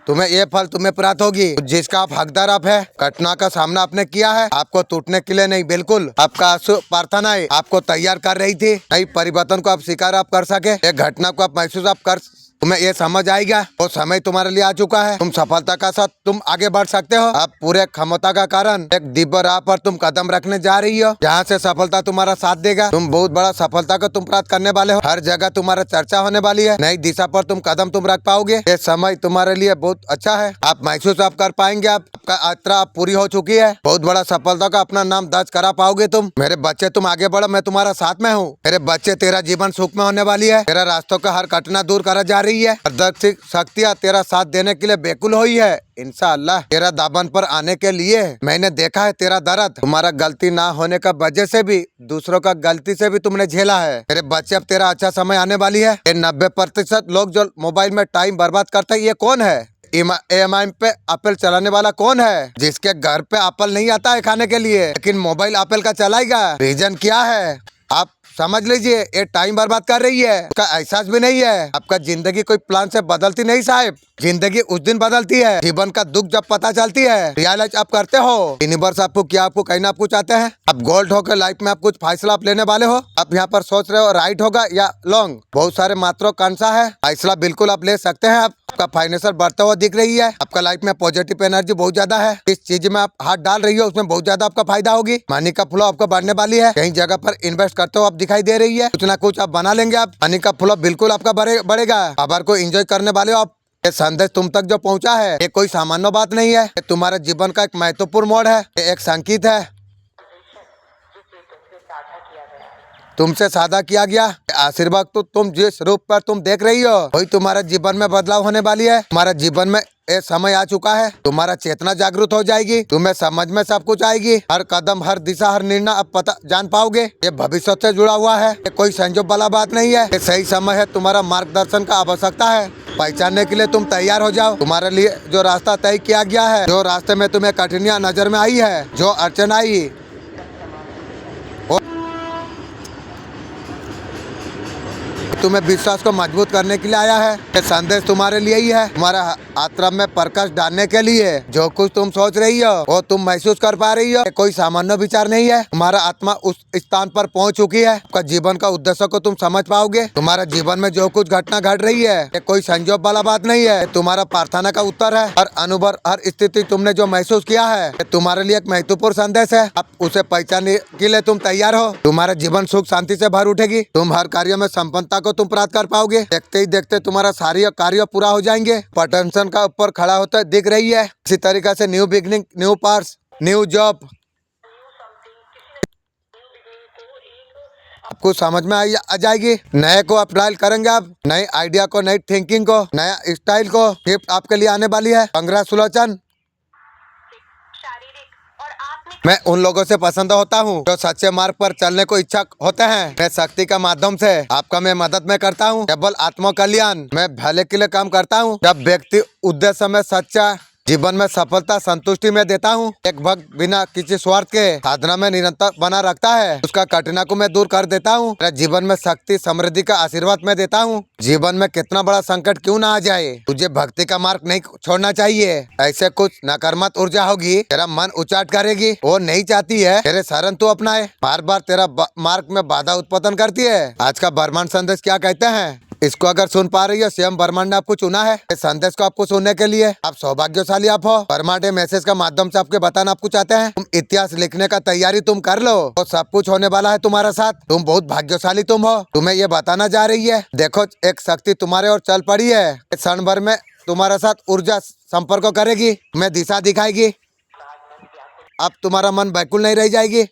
तुम्हें ये फल तुम्हें प्राप्त होगी जिसका आप हकदार आप है। घटना का सामना आपने किया है, आपको टूटने के लिए नहीं, बिल्कुल आपका आंसू प्रार्थनाएं आपको तैयार कर रही थी। नई परिवर्तन को आप स्वीकार आप कर सके, एक घटना को आप महसूस आप कर, तुम्हें ये समझ आएगा वो समय तुम्हारे लिए आ चुका है। तुम सफलता का साथ तुम आगे बढ़ सकते हो। आप पूरे क्षमता का कारण एक दिव्य राह पर तुम कदम रखने जा रही हो, जहाँ से सफलता तुम्हारा साथ देगा। तुम बहुत बड़ा सफलता को तुम प्राप्त करने वाले हो। हर जगह तुम्हारा चर्चा होने वाली है। नई दिशा पर तुम कदम तुम रख पाओगे। ये समय तुम्हारे लिए बहुत अच्छा है। आप महसूस आप कर पाएंगे, आपका यात्रा पूरी हो चुकी है। बहुत बड़ा सफलता का अपना नाम दर्ज करा पाओगे तुम। मेरे बच्चे तुम आगे बढ़ो, मैं तुम्हारा साथ में हूँ। मेरे बच्चे तेरा जीवन सुख में होने वाली है। तेरा रास्तों का हर कठिना दूर करा जा रही है। अदृश्य शक्तियाँ तेरा साथ देने के लिए बेकुल हुई है। इंशाअल्लाह तेरा दामन पर आने के लिए मैंने देखा है तेरा दर्द। तुम्हारा गलती ना होने का वजह से भी, दूसरों का गलती से भी तुमने झेला है। मेरे बच्चे अब तेरा अच्छा समय आने वाली है। ये 90% लोग जो मोबाइल में टाइम बर्बाद करते हैं, ये कौन है? EMI पे एप्पल चलाने वाला कौन है? जिसके घर पे एप्पल नहीं आता है खाने के लिए, लेकिन मोबाइल एप्पल का चलाएगा। रीजन क्या है आप समझ लीजिए। ये टाइम बर्बाद कर रही है, उसका एहसास भी नहीं है। आपका जिंदगी कोई प्लान से बदलती नहीं साहब, जिंदगी उस दिन बदलती है जीवन का दुख जब पता चलती है। रियलाइज आप करते हो यूनिवर्स आपको क्या आपको कहना आपको चाहते हैं। आप गोल्ड होकर लाइफ में आप कुछ फैसला आप लेने वाले हो। आप यहाँ पर सोच रहे हो राइट होगा या लॉन्ग, बहुत सारे मात्रों कौन सा है। फैसला बिल्कुल आप ले सकते हैं। आपका फाइनेंशियल बढ़ता हुआ दिख रही है। आपका लाइफ में पॉजिटिव एनर्जी बहुत ज्यादा है। इस चीज में आप हाथ डाल रही हो उसमें बहुत ज्यादा आपका फायदा होगी। मनी का फ्लो आपको बढ़ने वाली है। कहीं जगह पर इन्वेस्ट करते हो आप दिखाई दे रही है। कुछ ना कुछ आप बना लेंगे। आप मनी का फ्लो बिल्कुल आपका बढ़ेगा। खबर को एंजॉय करने वाले हो आप। ये संदेश तुम तक जो पहुंचा है ये कोई सामान्य बात नहीं है। ये तुम्हारे जीवन का एक महत्वपूर्ण मोड़ है। ये एक संकेत है तुमसे साझा किया गया। आशीर्वाद तो तुम जिस रूप पर तुम देख रही हो वही तुम्हारे जीवन में बदलाव होने वाली है। तुम्हारे जीवन में ये समय आ चुका है। तुम्हारा चेतना जागृत हो जाएगी। तुम्हें समझ में सब कुछ आएगी। हर कदम, हर दिशा, हर निर्णय अब पता जान पाओगे। ये भविष्य से जुड़ा हुआ है। ये कोई संजोग वाला बात नहीं है। ये सही समय है। तुम्हारा मार्गदर्शन का आवश्यकता है। पहचानने के लिए तुम तैयार हो जाओ। तुम्हारे लिए जो रास्ता तय किया गया है, जो रास्ते में तुम्हें कठिनाइयां नजर में आई है, जो अड़चन आई, तुम्हें विश्वास को मजबूत करने के लिए आया है। ये संदेश तुम्हारे लिए ही है। तुम्हारा आत्मा में प्रकाश डालने के लिए जो कुछ तुम सोच रही हो वो तुम महसूस कर पा रही हो। ये कोई सामान्य विचार नहीं है। तुम्हारा आत्मा उस स्थान पर पहुंच चुकी है। आपका जीवन का उद्देश्य को तुम समझ पाओगे। तुम्हारे जीवन में जो कुछ घटना घट रही है ये कोई संजोग वाला बात नहीं है। तुम्हारा प्रार्थना का उत्तर है। हर अनुभव, हर स्थिति तुमने जो महसूस किया है ये तुम्हारे लिए एक महत्वपूर्ण संदेश है। अब उसे पहचानने के लिए तुम तैयार हो। तुम्हारा जीवन सुख शांति से भर उठेगी। तुम हर कार्य में संपन्नता तुम प्राप्त कर पाओगे। देखते ही देखते तुम्हारा सारे कार्य पूरा हो जाएंगे। पोटेंशियल का ऊपर खड़ा होता दिख रही है। इसी तरीके से new beginning, new parts, new job आपको समझ में आ जाएगी। नए को अप्लाई करेंगे आप, नए आइडिया को, नई थिंकिंग को, नया स्टाइल को। गिफ्ट आपके लिए आने वाली है। कांग्रेचुलेशन। मैं उन लोगों से पसंद होता हूँ जो सच्चे मार्ग पर चलने को इच्छुक होते हैं। मैं शक्ति का माध्यम से आपका मैं मदद में करता हूँ। केवल आत्म कल्याण, मैं भले के लिए काम करता हूँ। जब व्यक्ति उद्देश्य में सच्चा, जीवन में सफलता संतुष्टि में देता हूँ। एक भक्त बिना किसी स्वार्थ के साधना में निरंतर बना रखता है। उसका कठिनाई को मैं दूर कर देता हूँ। मेरे जीवन में शक्ति समृद्धि का आशीर्वाद मैं देता हूँ। जीवन में कितना बड़ा संकट क्यों ना आ जाए, तुझे भक्ति का मार्ग नहीं छोड़ना चाहिए। ऐसे कुछ नकारात्मक ऊर्जा होगी, तेरा मन उचाट करेगी। वो नहीं चाहती है तेरे शरण तू अपनाए, बार बार तेरा मार्ग में बाधा उत्पन्न करती है। आज का ब्रह्मांड संदेश क्या कहते हैं, इसको अगर सुन पा रही हो, स्वयं ब्रह्मांड ने आपको चुना है इस संदेश को आपको सुनने के लिए। आप सौभाग्यशाली आप हो। ब्रह्मांड मैसेज का माध्यम से आपके बताना आपको चाहते हैं। तुम इतिहास लिखने का तैयारी तुम कर लो, तो सब कुछ होने वाला है तुम्हारे साथ। तुम बहुत भाग्यशाली तुम हो। तुम्हें ये बताना जा रही है, देखो एक शक्ति तुम्हारे और चल पड़ी है। इस क्षण भर में तुम्हारे साथ ऊर्जा संपर्क करेगी, तुम्हें दिशा दिखाएगी। अब तुम्हारा मन बैकुल नहीं रह जाएगी।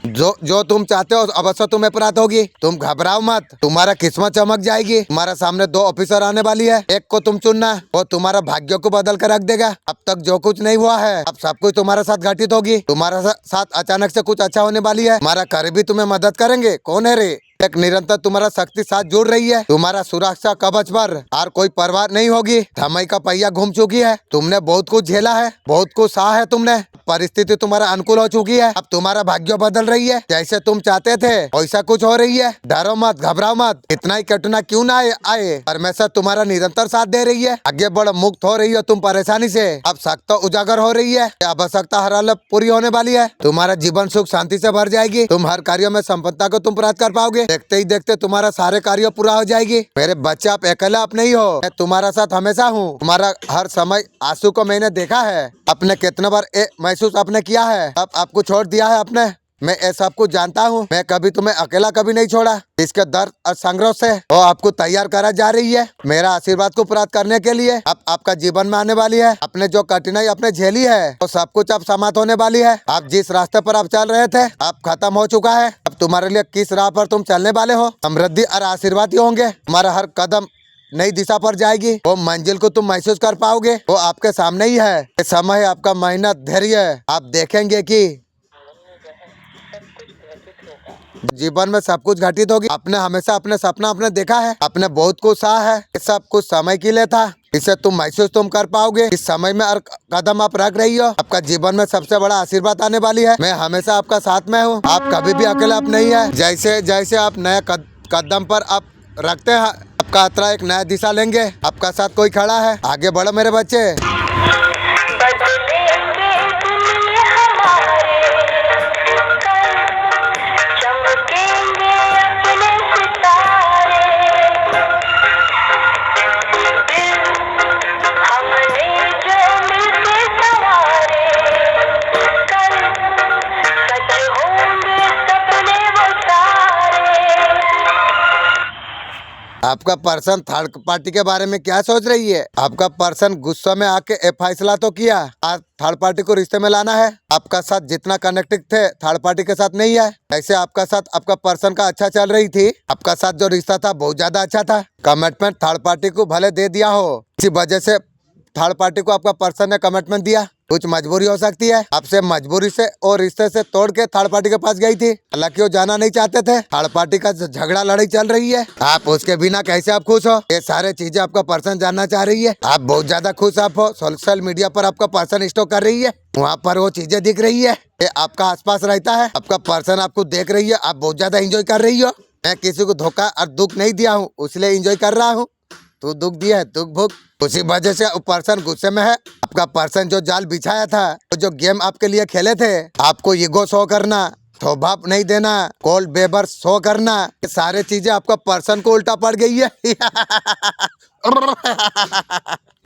जो तुम चाहते हो अवश्य तुम्हें प्राप्त होगी। तुम घबराओ मत, तुम्हारा किस्मत चमक जाएगी। तुम्हारे सामने 2 ऑफिसर आने वाली है, एक को तुम चुनना, वो तुम्हारा भाग्य को बदल कर रख देगा। अब तक जो कुछ नहीं हुआ है अब सब कुछ तुम्हारे साथ घटित होगी। तुम्हारे साथ अचानक से कुछ अच्छा होने वाली है। हमारा करीबी तुम्हें मदद करेंगे। कौन है रे? एक निरंतर तुम्हारा शक्ति साथ जुड़ रही है। तुम्हारा सुरक्षा कवच पर और कोई परवाह नहीं होगी। समय का पहिया घूम चुकी है। तुमने बहुत कुछ झेला है, बहुत कुछ सहा है तुमने। परिस्थिति तुम्हारा अनुकूल हो चुकी है। अब तुम्हारा भाग्य बदल रही है। जैसे तुम चाहते थे वैसा कुछ हो रही है। डरो मत, घबराओ मत। इतना ही कठिना क्यों ना आए, परमेश्वर तुम्हारा निरंतर साथ दे रही है। आगे बढ़, मुक्त हो रही हो तुम परेशानी से। अब सख्त उजागर हो रही है। आवश्यकता हर हालत पूरी होने वाली है। तुम्हारा जीवन सुख शांति से भर जाएगी। तुम हर कार्य में संपन्नता को तुम प्राप्त कर पाओगे। देखते ही देखते तुम्हारा सारे कार्य पूरा हो जाएगी। मेरे बच्चे, आप अकेला आप नहीं हो। मैं तुम्हारा साथ हमेशा हूँ। तुम्हारा हर समय आंसू को मैंने देखा है। अपने कितने बार महसूस आपने किया है। अब आपको छोड़ दिया है आपने। मैं ये सब कुछ जानता हूँ। मैं कभी तुम्हें अकेला कभी नहीं छोड़ा। इसके दर्द और संघर्ष से वो आपको तैयार करा जा रही है मेरा आशीर्वाद को प्राप्त करने के लिए। अब आपका जीवन में आने वाली है। अपने जो कठिनाई आपने झेली है वो सब कुछ अब समाप्त होने वाली है। आप जिस रास्ते पर आप चल रहे थे अब खत्म हो चुका है। अब तुम्हारे लिए किस राह पर तुम चलने वाले हो, समृद्धि और आशीर्वाद ही होंगे। तुम्हारा हर कदम नई दिशा पर जाएगी। वो मंजिल को तुम महसूस कर पाओगे। वो आपके सामने ही है। ये समय है आपका, मेहनत, धैर्य। आप देखेंगे कि जीवन में सब कुछ घटित होगी। आपने हमेशा अपने सपना आपने देखा है। आपने बहुत कुछ सहा है। ये सब कुछ समय के लिए था। इसे तुम महसूस तुम कर पाओगे। इस समय में हर कदम आप रख रही हो। आपका जीवन में सबसे बड़ा आशीर्वाद आने वाली है। मैं हमेशा आपका साथ में हूँ। आप कभी भी अकेला आप नहीं है। जैसे जैसे आप नए कदम पर आप रखते हैं, आपका यात्रा एक नया दिशा लेंगे। आपका साथ कोई खड़ा है। आगे बढ़ो मेरे बच्चे। आपका पर्सन थर्ड पार्टी के बारे में क्या सोच रही है। आपका पर्सन गुस्सा में आके ये फैसला तो किया आज थर्ड पार्टी को रिश्ते में लाना है। आपका साथ जितना कनेक्टेड थे थर्ड पार्टी के साथ नहीं है। ऐसे आपका साथ आपका पर्सन का अच्छा चल रही थी। आपका साथ जो रिश्ता था बहुत ज्यादा अच्छा था। कमिटमेंट थर्ड पार्टी को भले दे दिया हो, इसी वजह से थर्ड पार्टी को आपका पर्सन ने कमिटमेंट दिया। कुछ मजबूरी हो सकती है। आपसे मजबूरी से और रिश्ते से तोड़ के थर्ड पार्टी के पास गई थी। हालांकि वो जाना नहीं चाहते थे। थर्ड पार्टी का झगड़ा लड़ाई चल रही है। आप उसके बिना कैसे आप खुश हो, ये सारे चीजें आपका पर्सन जानना चाह रही है। आप बहुत ज्यादा खुश आप हो। सोशल मीडिया पर आपका पर्सन स्टॉक कर रही है। वहाँ पर वो चीजें दिख रही है। ये आपका आसपास रहता है। आपका पर्सन आपको देख रही है। आप बहुत ज्यादा इंजॉय कर रही हो। मैं किसी को धोखा और दुख नहीं दिया हूँ, इसलिए इंजॉय कर रहा हूँ। तू दुख दिया है, दुख भुग। उसी वजह से पर्सन गुस्से में है। आपका पर्सन जो जाल बिछाया था, तो जो गेम आपके लिए खेले थे, आपको ईगो शो करना, थोभाप नहीं देना, कोल्ड बेबर शो करना, ये सारे चीजें आपका पर्सन को उल्टा पड़ गई है।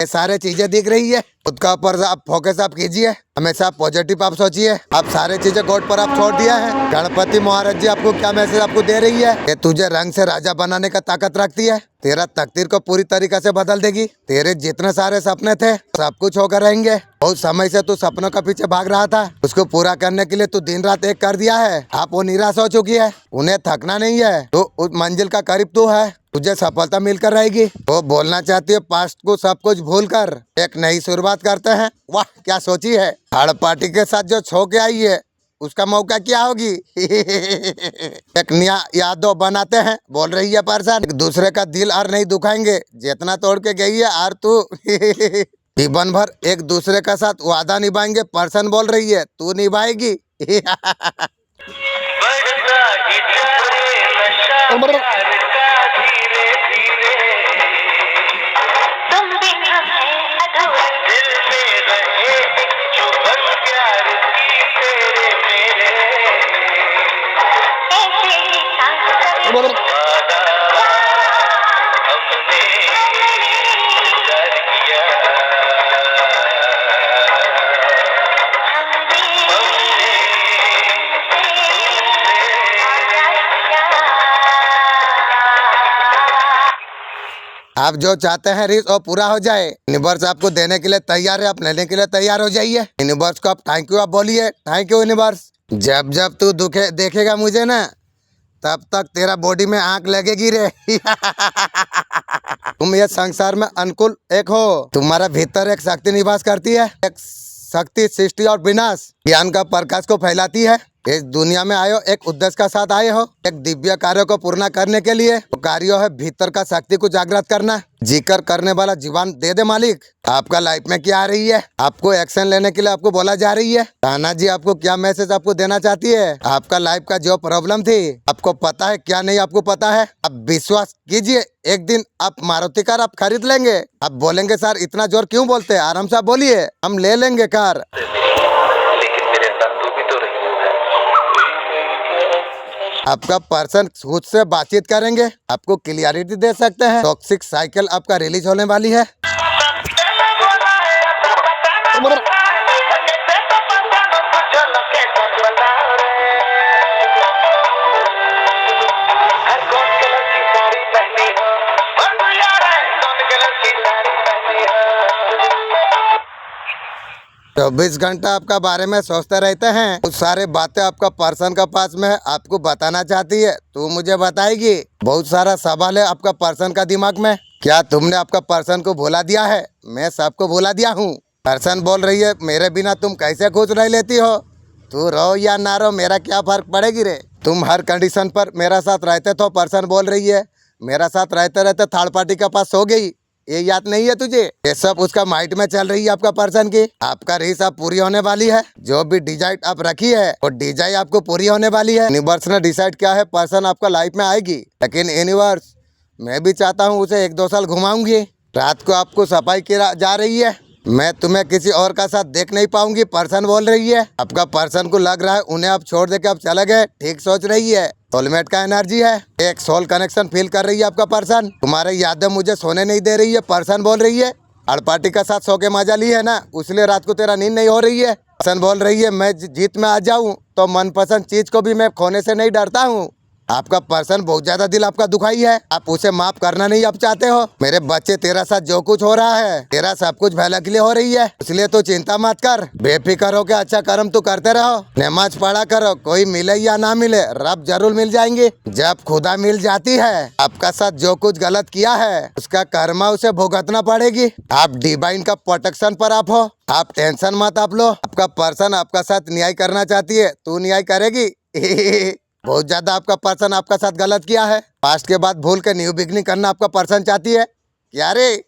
ये सारे चीजें दिख रही है। खुद का ऊपर आप फोकस आप कीजिए। हमेशा पॉजिटिव आप सोचिए। आप सारे चीजें गॉड पर आप छोड़ दिया है। गणपति महाराज जी आपको क्या मैसेज आपको दे रही है, ये तुझे रंग से राजा बनाने का ताकत रखती है। तेरा तकदीर को पूरी तरीके से बदल देगी। तेरे जितने सारे सपने थे सब कुछ होकर रहेंगे। बहुत समय से तू सपनों का पीछे भाग रहा था, उसको पूरा करने के लिए तू दिन रात एक कर दिया है। आप वो निराश हो चुकी है, उन्हें थकना नहीं है। तो उस मंजिल का करीब तू है, तुझे सफलता मिलकर रहेगी। वो बोलना चाहती है पास्ट को सब कुछ भूलकर एक नई शुरुआत करते हैं। वाह क्या सोची है। थर्ड पार्टी के साथ जो छो के आई है उसका मौका क्या होगी। एक नया यादों बनाते हैं, बोल रही है पर्सन। एक दूसरे का दिल और नहीं दुखाएंगे। जितना तोड़ के गई है और तू जीवन भर एक दूसरे का साथ वादा निभाएंगे। पर्सन बोल रही है तू निभाएगी। आप जो चाहते हैं रिस वो पूरा हो जाए। यूनिवर्स आपको देने के लिए तैयार है। आप लेने के लिए तैयार हो जाइए। यूनिवर्स को आप थैंक यू आप बोलिए। Thank you universe. जब जब तू देखेगा मुझे ना, तब तक तेरा बॉडी में आंख लगेगी रे। तुम ये संसार में अनुकूल एक हो। तुम्हारा भीतर एक शक्ति निवास करती है। एक शक्ति सृष्टि और विनाश ज्ञान का प्रकाश को फैलाती है। इस दुनिया में आए हो एक उद्देश्य का साथ आए हो, एक दिव्य कार्य को पूर्ण करने के लिए। तो कार्य है भीतर का शक्ति को जागृत करना। जिक्र करने वाला जीवन दे दे मालिक। आपका लाइफ में क्या आ रही है, आपको एक्शन लेने के लिए आपको बोला जा रही है। ताना जी आपको क्या मैसेज आपको देना चाहती है। आपका लाइफ का जो प्रॉब्लम थी आपको पता है क्या नहीं आपको पता है। अब विश्वास कीजिए, एक दिन आप मारुति कार आप खरीद लेंगे। आप बोलेंगे सर इतना जोर क्यों बोलते हैं, आराम से आप बोलिए, हम ले लेंगे कार। लेकिन मेरे साथ तू भी तो रही है। आपका पर्सन खुद से बातचीत करेंगे, आपको क्लियरिटी दे सकते हैं। टॉक्सिक साइकिल आपका रिलीज होने वाली है। चौबीस घंटा आपका बारे में सोचते रहते हैं। कुछ सारे बातें आपका पर्सन का पास में है, आपको बताना चाहती है, तू मुझे बताएगी। बहुत सारा सवाल है आपका पर्सन का दिमाग में। क्या तुमने आपका पर्सन को भुला दिया है? मैं सबको भुला दिया हूँ। पर्सन बोल रही है मेरे बिना तुम कैसे खुश रह लेती हो, तू रहो या ना रहो मेरा क्या फर्क पड़ेगी रे। तुम हर कंडीशन पर मेरा साथ रहते तो पर्सन बोल रही है मेरा साथ रहते रहते थर्ड पार्टी के पास सो गई, ये याद नहीं है तुझे? ये सब उसका माइंड में चल रही है आपका पर्सन की। आपका रीस अब पूरी होने वाली है। जो भी डिजाइन आप रखी है वो डिजाइन आपको पूरी होने वाली है। यूनिवर्स ने डिसाइड किया है पर्सन आपका लाइफ में आएगी, लेकिन यूनिवर्स मैं भी चाहता हूँ उसे 1-2 साल घुमाऊंगी। रात को आपको सफाई की जा रही है, मैं तुम्हें किसी और का साथ देख नहीं पाऊंगी, पर्सन बोल रही है। आपका पर्सन को लग रहा है उन्हें आप छोड़ दे के आप चले गए, ठीक सोच रही है। सोलमेट का एनर्जी है, एक सोल कनेक्शन फील कर रही है आपका पर्सन। तुम्हारे यादें मुझे सोने नहीं दे रही है, पर्सन बोल रही है। हर पार्टी का साथ सो के मजा ली है ना, इसलिए रात को तेरा नींद नहीं हो रही है। पर्सन बोल रही है मैं जीत में आ जाऊं तो मनपसंद चीज को भी मैं खोने से नहीं डरता हूँ। आपका पर्सन बहुत ज्यादा दिल आपका दुखाई है, आप उसे माफ करना नहीं आप चाहते हो। मेरे बच्चे तेरा साथ जो कुछ हो रहा है तेरा सब कुछ भला के लिए हो रही है, इसलिए तो चिंता मत कर, बेफिक्र हो के अच्छा कर्म तू करते रहो, नमाज पढ़ा करो, कोई मिले या ना मिले रब जरूर मिल जाएंगे। जब खुदा मिल जाती है आपका साथ जो कुछ गलत किया है उसका कर्मा उसे भुगतना पड़ेगी। आप डिवाइन का प्रोटेक्शन पर आप हो, आप टेंशन मत आप लो। आपका पर्सन आपका साथ न्याय करना चाहती है, तू न्याय करेगी। बहुत ज्यादा आपका पर्सन आपका साथ गलत किया है, पास्ट के बाद भूल के न्यू बिगनिंग करना आपका पर्सन चाहती है। क्या रे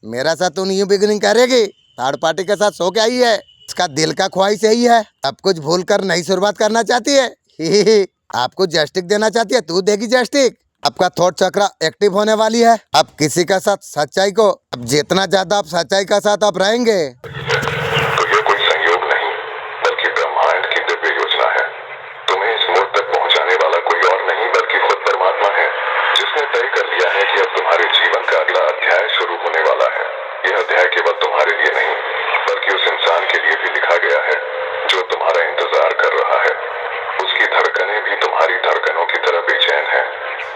मेरा साथ तू न्यू बिगनिंग करेगी, थर्ड पार्टी के साथ सो के आई है, इसका दिल का ख्वाहिश यही है, अब कुछ भूल कर नई शुरुआत करना चाहती है। आपको जस्टिक देना चाहती है, तू देगी जस्टिक। आपका थॉट चक्र एक्टिव होने वाली है। अब किसी का साथ सच्चाई को, अब जितना ज्यादा आप सच्चाई का साथ आप रहेंगे तो ये कोई संयोग नहीं बल्कि ब्रह्मांड की दिव्य योजना है। तुम्हें इस मोड़ तक पहुंचाने वाला कोई और नहीं बल्कि खुद परमात्मा है, जिसने तय कर लिया है कि अब तुम्हारे जीवन का अगला अध्याय शुरू होने वाला है। यह अध्याय केवल तुम्हारे लिए नहीं बल्कि उस इंसान के लिए भी लिखा गया है जो तुम्हारा इंतजार कर रहा है। उसकी धड़कनें भी तुम्हारी धड़कनों की तरह बेचैन है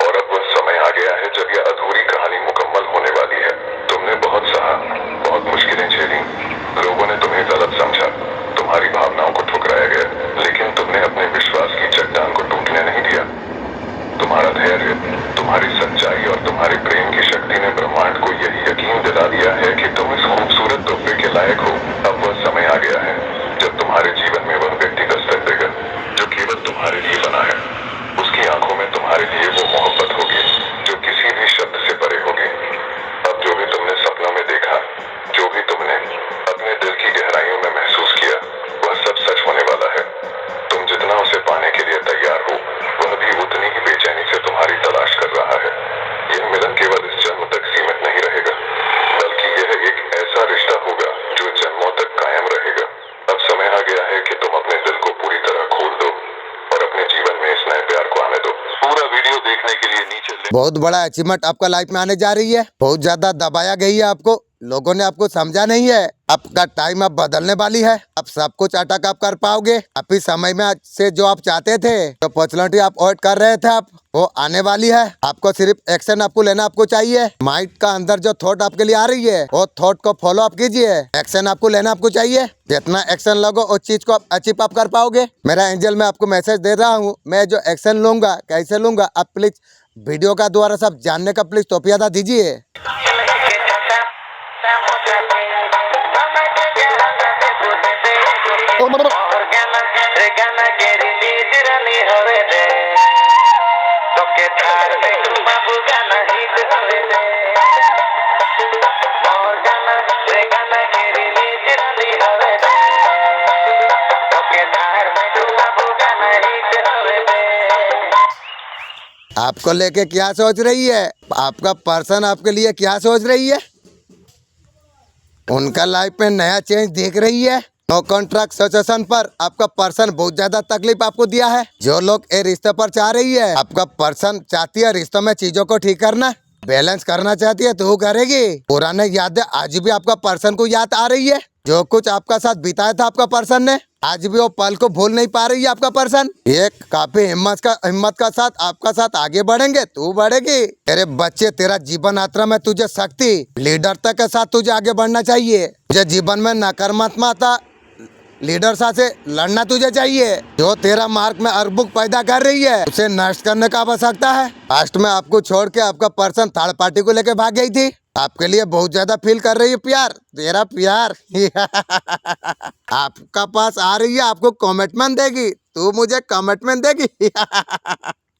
और अब वह समय आ गया है जब यह अधूरी कहानी मुकम्मल होने वाली है। तुमने बहुत सहा, बहुत मुश्किलें झेली, लोगों ने तुम्हें गलत समझा, तुम्हारी भावनाओं को ठुकराया गया, लेकिन तुमने अपने विश्वास की चट्टान को टूटने नहीं दिया। तुम्हारा धैर्य, तुम्हारी सच्चाई और तुम्हारे प्रेम की शक्ति ने ब्रह्मांड को यही यकीन दिला दिया है कि तुम इस खूबसूरत तोहफे के लायक हो। अब वह समय आ गया है जब तुम्हारे जीवन में वह व्यक्ति दस्तक देगा जो केवल तुम्हारे लिए बना है। उसकी आंखों में तुम्हारे लिए वो मोहब्बत होगी जो किसी भी शब्द से परे होगी। अब जो भी तुमने सपनों में देखा, जो भी तुमने अपने दिल की गहराइयों में महसूस किया, वह सब सच होने वाला है। तुम जितना उसे पाने के लिए तैयार हो वह भी उतनी ही बेचैनी से तुम्हारी तलाश कर रहा है। यह मिलन केवल इस जन्म तक सीमित नहीं रहेगा बल्कि यह एक ऐसा रिश्ता होगा जो जन्मों तक कायम रहेगा। अब समय आ गया है कि तुम अपने दिल को पूरी तरह खोल दो और अपने जीवन में इस नए प्यार को आने दो। पूरा वीडियो देखने के लिए नीचे बहुत बड़ा अचीवमेंट आपका लाइफ में आने जा रही है। बहुत ज्यादा दबाया गई है आपको, लोगों ने आपको समझा नहीं है। आपका टाइम अब बदलने वाली है, अब सब कुछ अटक आप कर पाओगे। अभी समय में से जो आप चाहते थे, जो अपॉर्चुनिटी आप वेट कर रहे थे, आप वो आने वाली है। आपको सिर्फ एक्शन आपको लेना आपको चाहिए। माइंड का अंदर जो थॉट आपके लिए आ रही है वो थॉट को फॉलो अप कीजिए, एक्शन आपको लेना आपको चाहिए। जितना एक्शन लगो उस चीज को आप अचीव आप कर पाओगे। मेरा एंजल मैं आपको मैसेज दे रहा हूँ, मैं जो एक्शन लूंगा कैसे लूंगा आप प्लीज वीडियो का द्वारा सब जानने का प्लीज तोपियादा दीजिए। We're gonna get it. आपको लेके क्या सोच रही है? आपका पर्सन आपके लिए क्या सोच रही है? उनका लाइफ में नया चेंज देख रही है। नो कॉन्ट्रैक्ट सिचुएशन पर आपका पर्सन बहुत ज्यादा तकलीफ आपको दिया है। जो लोग ये रिश्ते पर चाह रही है, आपका पर्सन चाहती है रिश्तों में चीजों को ठीक करना, बैलेंस करना चाहती है, तो वो करेगी। पुराने यादें आज भी आपका पर्सन को याद आ रही है। जो कुछ आपका साथ बिताया था आपका पर्सन ने, आज भी वो पल को भूल नहीं पा रही है आपका पर्सन। ये काफी हिम्मत का साथ आपका साथ आगे बढ़ेंगे, तू बढ़ेगी। तेरे बच्चे, तेरा जीवन यात्रा में तुझे शक्ति, लीडरता के साथ तुझे आगे बढ़ना चाहिए। तुझे जीवन में नकारात्मकता, लीडरता से लड़ना तुझे चाहिए। जो तेरा मार्ग में अर्बुक पैदा कर रही है, उसे नष्ट करने का आवश्यकता है। पास्ट में आपको छोड़ के आपका पर्सन थर्ड पार्टी को लेके भाग गई थी। आपके लिए बहुत ज्यादा फील कर रही है प्यार, तेरा प्यार आपका पास आ रही है, आपको कमिटमेंट देगी। तू मुझे कमिटमेंट देगी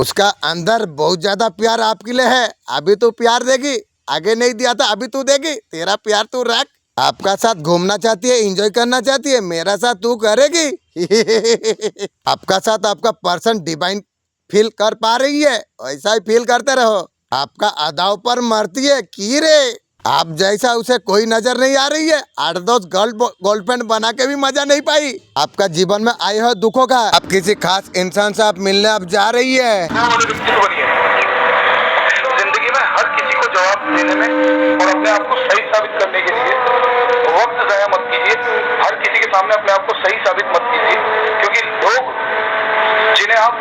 उसका अंदर बहुत ज्यादा प्यार आपके लिए है। अभी तू प्यार देगी, आगे नहीं दिया था, अभी तू देगी। तेरा प्यार तू रख। आपका साथ घूमना चाहती है, एंजॉय करना चाहती है, मेरा साथ तू करेगी आपका साथ आपका पर्सन डिवाइन फील कर पा रही है, ऐसा ही फील करते रहो। आपका अदाव पर मरती है कीरे। आप जैसा उसे कोई नजर नहीं आ रही है। 8-10 गर्लफ्रेंड बना के भी मजा नहीं पाई। आपका जीवन में आए हो दुखों का, आप किसी खास इंसान से आप मिलने आप जा रही है। जिंदगी में हर किसी को जवाब देने में और अपने आप को सही साबित करने के लिए वक्त जाया मत कीजिए। हर किसी के सामने अपने आप को सही साबित मत कीजिए, क्योंकि लोग जिन्हें आप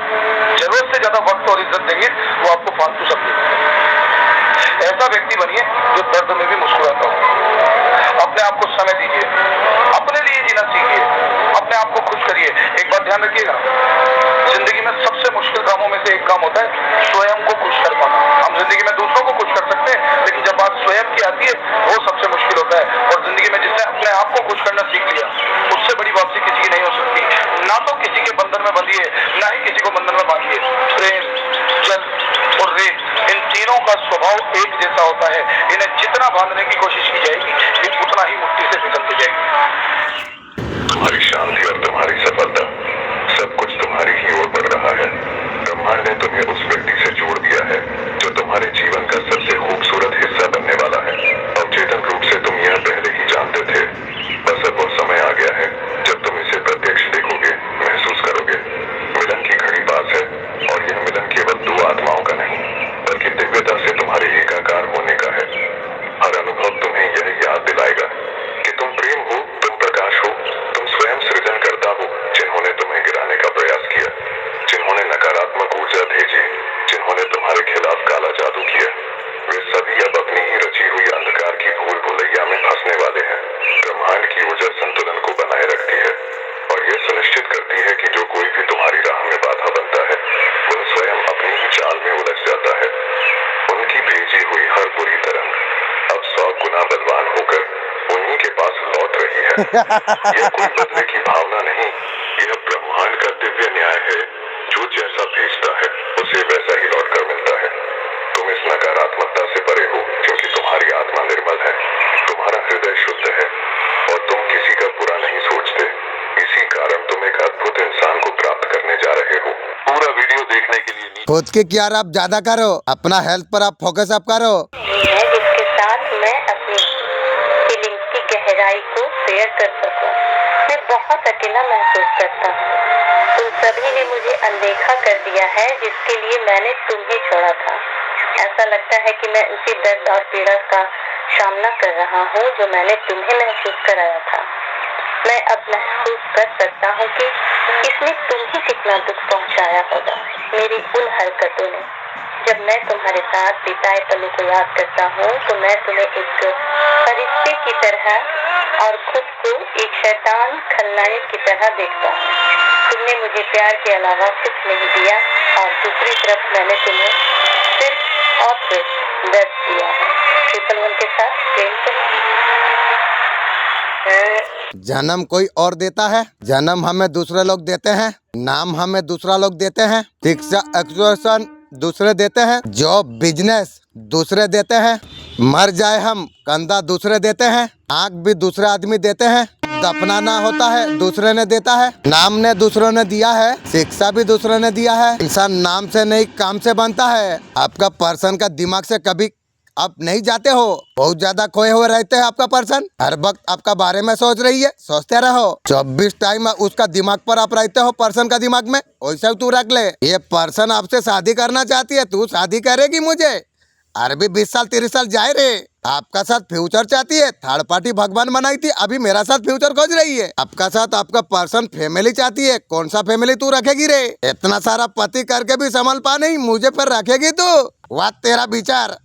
जरूरत से ज्यादा वक्त और इज्जत देंगे वो आपको फालतू शब्द देंगे। ऐसा व्यक्ति बनिए जो दर्द में भी मुस्कुराता हो। अपने आप को समय दीजिए, अपने लिए जीना सीखिए, अपने आप को खुश करिए। एक बात ध्यान रखिएगा, जिंदगी में सबसे मुश्किल कामों में से एक काम होता है स्वयं को खुश कर पाना। हम जिंदगी में दूसरों को खुश कर सकते हैं, लेकिन जब बात स्वयं की आती है वो सबसे मुश्किल होता है। और जिंदगी में जिसने अपने आप को खुश करना सीख लिया, उससे बड़ी वापसी किसी की नहीं हो सकती। ना तो किसी के बंधन में बंधिए, ना ही किसी को बंधन में बांधिए। प्रेम, जल और रेत, इन तीनों का स्वभाव एक जैसा होता है। इन्हें जितना बांधने की कोशिश की जाएगी, ये उतना ही मुट्ठी से निकलती जाएगी। तुम्हारी शांति और तुम्हारी सफलता, सब कुछ तुम्हारी ही ओर बढ़ रहा है। ब्रह्मांड ने तुम्हें उस व्यक्ति से जोड़ दिया है जो तुम्हारे जीवन का सबसे खूबसूरत हिस्सा बनने वाला है। अवचेतन रूप से तुम यह पहले ही जानते थे, बस अब वो समय आ गया है जब तुम इसे प्रत्यक्ष देखोगे, महसूस करोगे। मिलन की घड़ी पास है, और यह मिलन केवल दो आत्माओं का नहीं, बल्कि दिव्यता से तुम्हारे एकाकार होने का है। हर अनुभव तुम्हें यह याद दिलाएगा कि तुम प्रेम हो, तुम प्रकाश हो, तुम स्वयं सृजनकर्ता हो। जिन्होंने तुम्हें गिराने का प्रयास किया, जिन्होंने नकारात्मक ऊर्जा भेजी, जिन्होंने तुम्हारे खिलाफ काला जादू किया, वे सभी अब अपनी ही रची हुई अंधकार की भूल भुलैया में फंसने वाले हैं। ब्रह्मांड की ऊर्जा संतुलन को बनाए रखती है और यह सुनिश्चित करती है कि जो कोई भी तुम्हारी राह में बाधा बनता है, वह स्वयं अपनी ही चाल में उलझ जाता है। उनकी भेजी हुई हर बुरी तरंग अब 100 गुना बलवान होकर उन्हीं के पास लौट रही है। यह कोई बदले की भावना नहीं, यह ब्रह्मांड का दिव्य न्याय है। जो जैसा भेजता है उसे वैसा ही लौट कर मिलता है। तुम इस नकारात्मकता से परे हो, क्योंकि तुम्हारी आत्मा निर्मल है, तुम्हारा हृदय शुद्ध है और तुम किसी का बुरा नहीं सोचते। इसी कारण तुम एक अद्भुत इंसान को प्राप्त करने जा रहे हो। पूरा वीडियो देखने के लिए खुद की केयर आप ज्यादा करो, अपना हेल्थ पर आप फोकस आप करो। है जिसके साथ मैं अपनी फीलिंग्स की गहराई को शेयर कर सकूं। मैं बहुत अकेला महसूस करता हूँ। तुम सभी ने मुझे अनदेखा कर दिया है, जिसके लिए मैंने तुम्हें छोड़ा था। ऐसा लगता है कि मैं उसी दर्द और पीड़ा का सामना कर रहा हूँ जो मैंने तुम्हें महसूस कराया था। मैं अब महसूस कर सकता हूँ कि इसने तुम्हें कितना दुख पहुँचाया होगा मेरी उन हरकतों ने। जब मैं तुम्हारे साथ बिताए पलों को याद करता हूँ तो मैं तुम्हें एक फरिश्ते की तरह और खुद को एक शैतान खलनायक की तरह देखता हूँ। तुमने मुझे प्यार के अलावा कुछ नहीं दिया और दूसरी तरफ मैंने तुम्हें सिर्फ और सिर्फ दर्द दिया है। 111 के साथ प्रेम जन्म कोई और देता है, जन्म हमें दूसरे लोग देते हैं, नाम हमें दूसरा लोग देते हैं, शिक्षा एजुकेशन दूसरे देते हैं, जॉब बिजनेस दूसरे देते हैं, मर जाए हम कंधा दूसरे देते हैं, आँख भी दूसरे आदमी देते हैं, दफनाना होता है दूसरे ने देता है, नाम ने दूसरों ने दिया है, शिक्षा भी दूसरों ने दिया है। इंसान नाम से नहीं काम से बनता है। आपका पर्सन का दिमाग से कभी आप नहीं जाते हो, बहुत ज्यादा खोए हुए रहते हैं। आपका पर्सन हर वक्त आपका बारे में सोच रही है, सोचते रहो। 24 टाइम उसका दिमाग पर आप रहते हो, पर्सन का दिमाग में। वैसे तू रख ले, ये पर्सन आपसे शादी करना चाहती है, तू शादी करेगी मुझे? अरे भी 20 साल 30 साल जाए रे। आपका साथ फ्यूचर चाहती है, थर्ड पार्टी भगवान बनाई थी, अभी मेरा साथ फ्यूचर खोज रही है। आपका साथ आपका पर्सन फैमिली चाहती है, कौन सा फैमिली तू रखेगी रे? इतना सारा पति करके भी संभल पा नहीं, मुझे पर रखेगी तू? वाह तेरा विचार।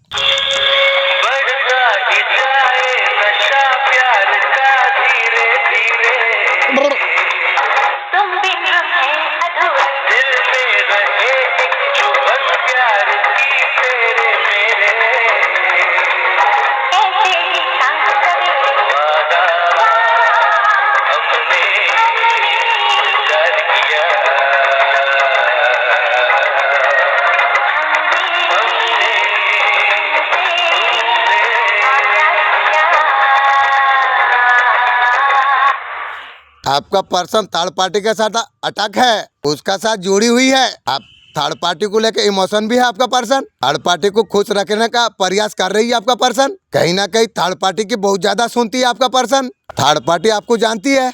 आपका पर्सन थर्ड पार्टी के साथ अटैक है, उसका साथ जुड़ी हुई है। आप थर्ड पार्टी को लेकर इमोशन भी है। आपका पर्सन थर्ड पार्टी को खुश रखने का प्रयास कर रही है। आपका पर्सन कहीं ना कहीं थर्ड पार्टी की बहुत ज्यादा सुनती है। आपका पर्सन थर्ड पार्टी आपको जानती है।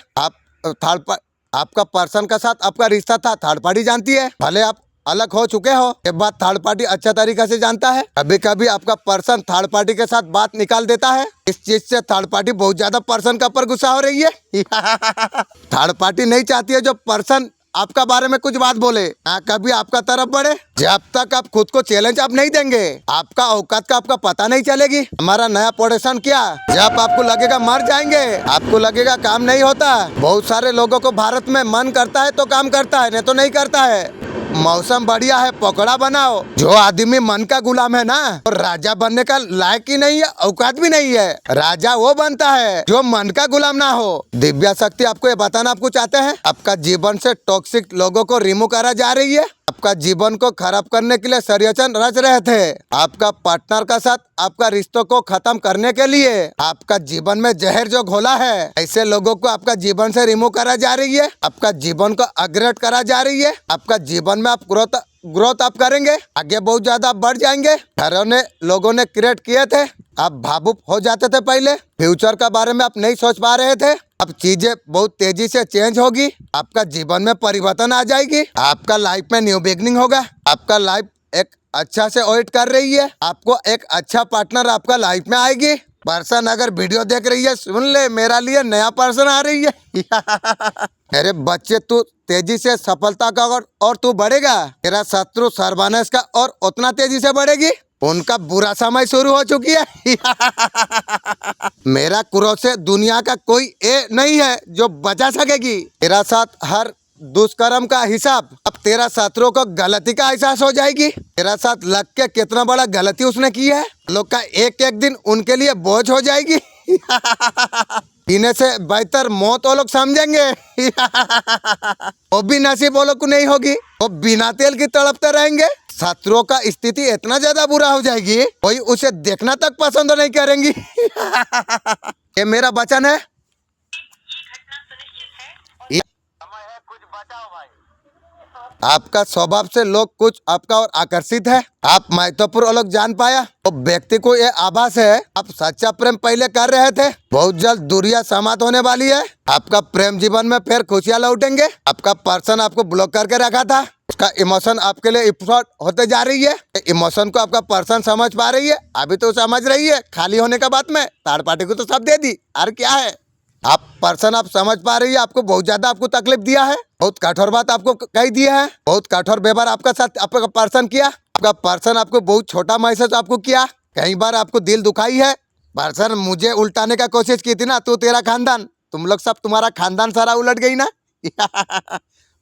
आपका पर्सन का साथ आपका रिश्ता था, थर्ड पार्टी जानती है। भले आप अलग हो चुके हो, ये बात थर्ड पार्टी अच्छा तरीका से जानता है। कभी कभी आपका पर्सन थर्ड पार्टी के साथ बात निकाल देता है। इस चीज से थर्ड पार्टी बहुत ज्यादा पर्सन का ऊपर गुस्सा हो रही है। थर्ड पार्टी नहीं चाहती है जो पर्सन आपका बारे में कुछ बात बोले, ना कभी आपका तरफ बढ़े। जब तक आप खुद को चैलेंज आप नहीं देंगे, आपका औकात का आपका पता नहीं चलेगी। हमारा नया पोजीशन क्या, जब आपको लगेगा मर जाएंगे, आपको लगेगा काम नहीं होता। बहुत सारे लोगों को भारत में मन करता है तो काम करता है, नहीं तो नहीं करता है। मौसम बढ़िया है, पकौड़ा बनाओ। जो आदमी मन का गुलाम है ना, और राजा बनने का लायक ही नहीं है, औकात भी नहीं है। राजा वो बनता है जो मन का गुलाम ना हो। दिव्या शक्ति आपको ये बताना आपको चाहते हैं, आपका जीवन से टॉक्सिक लोगों को रिमूव करा जा रही है। आपका जीवन को खराब करने के लिए षड्यंत्र रच रहे थे। आपका पार्टनर का साथ आपका रिश्तों को खत्म करने के लिए आपका जीवन में जहर जो घोला है, ऐसे लोगों को आपका जीवन से रिमूव करा जा रही है। आपका जीवन को अपग्रेड करा जा रही है। आपका जीवन में आप ग्रोथ आप करेंगे, आगे बहुत ज्यादा आप बढ़ जाएंगे। घरों ने लोगों ने क्रिएट किए थे, आप भावुक हो जाते थे। पहले फ्यूचर का बारे में आप नहीं सोच पा रहे थे, अब चीजें बहुत तेजी से चेंज होगी। आपका जीवन में परिवर्तन आ जाएगी। आपका लाइफ में न्यू बिगनिंग होगा। आपका लाइफ एक अच्छा से वेट कर रही है। आपको एक अच्छा पार्टनर आपका लाइफ में आएगी। पर्सन अगर वीडियो देख रही है, सुन ले, मेरा लिए नया पर्सन आ रही है। अरे बच्चे, तू तेजी से सफलता का और तू बढ़ेगा। तेरा शत्रु सर्वनाश का और उतना तेजी से बढ़ेगी। उनका बुरा समय शुरू हो चुकी है। मेरा क्रोध से दुनिया का कोई ए नहीं है जो बचा सकेगी। तेरा साथ हर दुष्कर्म का हिसाब अब तेरा शत्रु को गलती का एहसास हो जाएगी। तेरा साथ लग के कितना बड़ा गलती उसने की है, लोग का एक एक दिन उनके लिए बोझ हो जाएगी। पीने से बेहतर मौत वो लोग समझेंगे। वो भी नसीब वो लोग को नहीं होगी, वो बिना तेल की तड़पते रहेंगे। शत्रुओं का स्थिति इतना ज्यादा बुरा हो जाएगी, कोई उसे देखना तक पसंद नहीं करेंगी। ये मेरा वचन है। आपका स्वभाव से लोग कुछ आपका और आकर्षित है। आप महत्वपूर्ण लोग जान पाया, तो व्यक्ति को ये आभास है आप सच्चा प्रेम पहले कर रहे थे। बहुत जल्द दूरियां समाप्त होने वाली है। आपका प्रेम जीवन में फिर खुशियां लौटेंगे। आपका पर्सन आपको ब्लॉक करके रखा था, उसका इमोशन आपके लिए इफोर्ट होते जा रही है। इमोशन को आपका पर्सन समझ पा रही है, अभी तो समझ रही है। खाली होने का बात में थर्ड पार्टी को तो सब दे दी, अरे क्या है। आप पर्सन आप समझ पा रही है, आपको बहुत ज्यादा आपको तकलीफ दिया है, बहुत कठोर बात आपको कही दी है, बहुत कठोर व्यवहार आपका साथ आपका पर्सन किया। आपका पर्सन आपको बहुत छोटा महसूस आपको किया, कई बार आपको दिल दुखाई है। पर्सन मुझे उल्टाने का कोशिश की थी ना, तू तेरा खानदान, तुम लोग सब, तुम्हारा खानदान सारा उलट गई ना।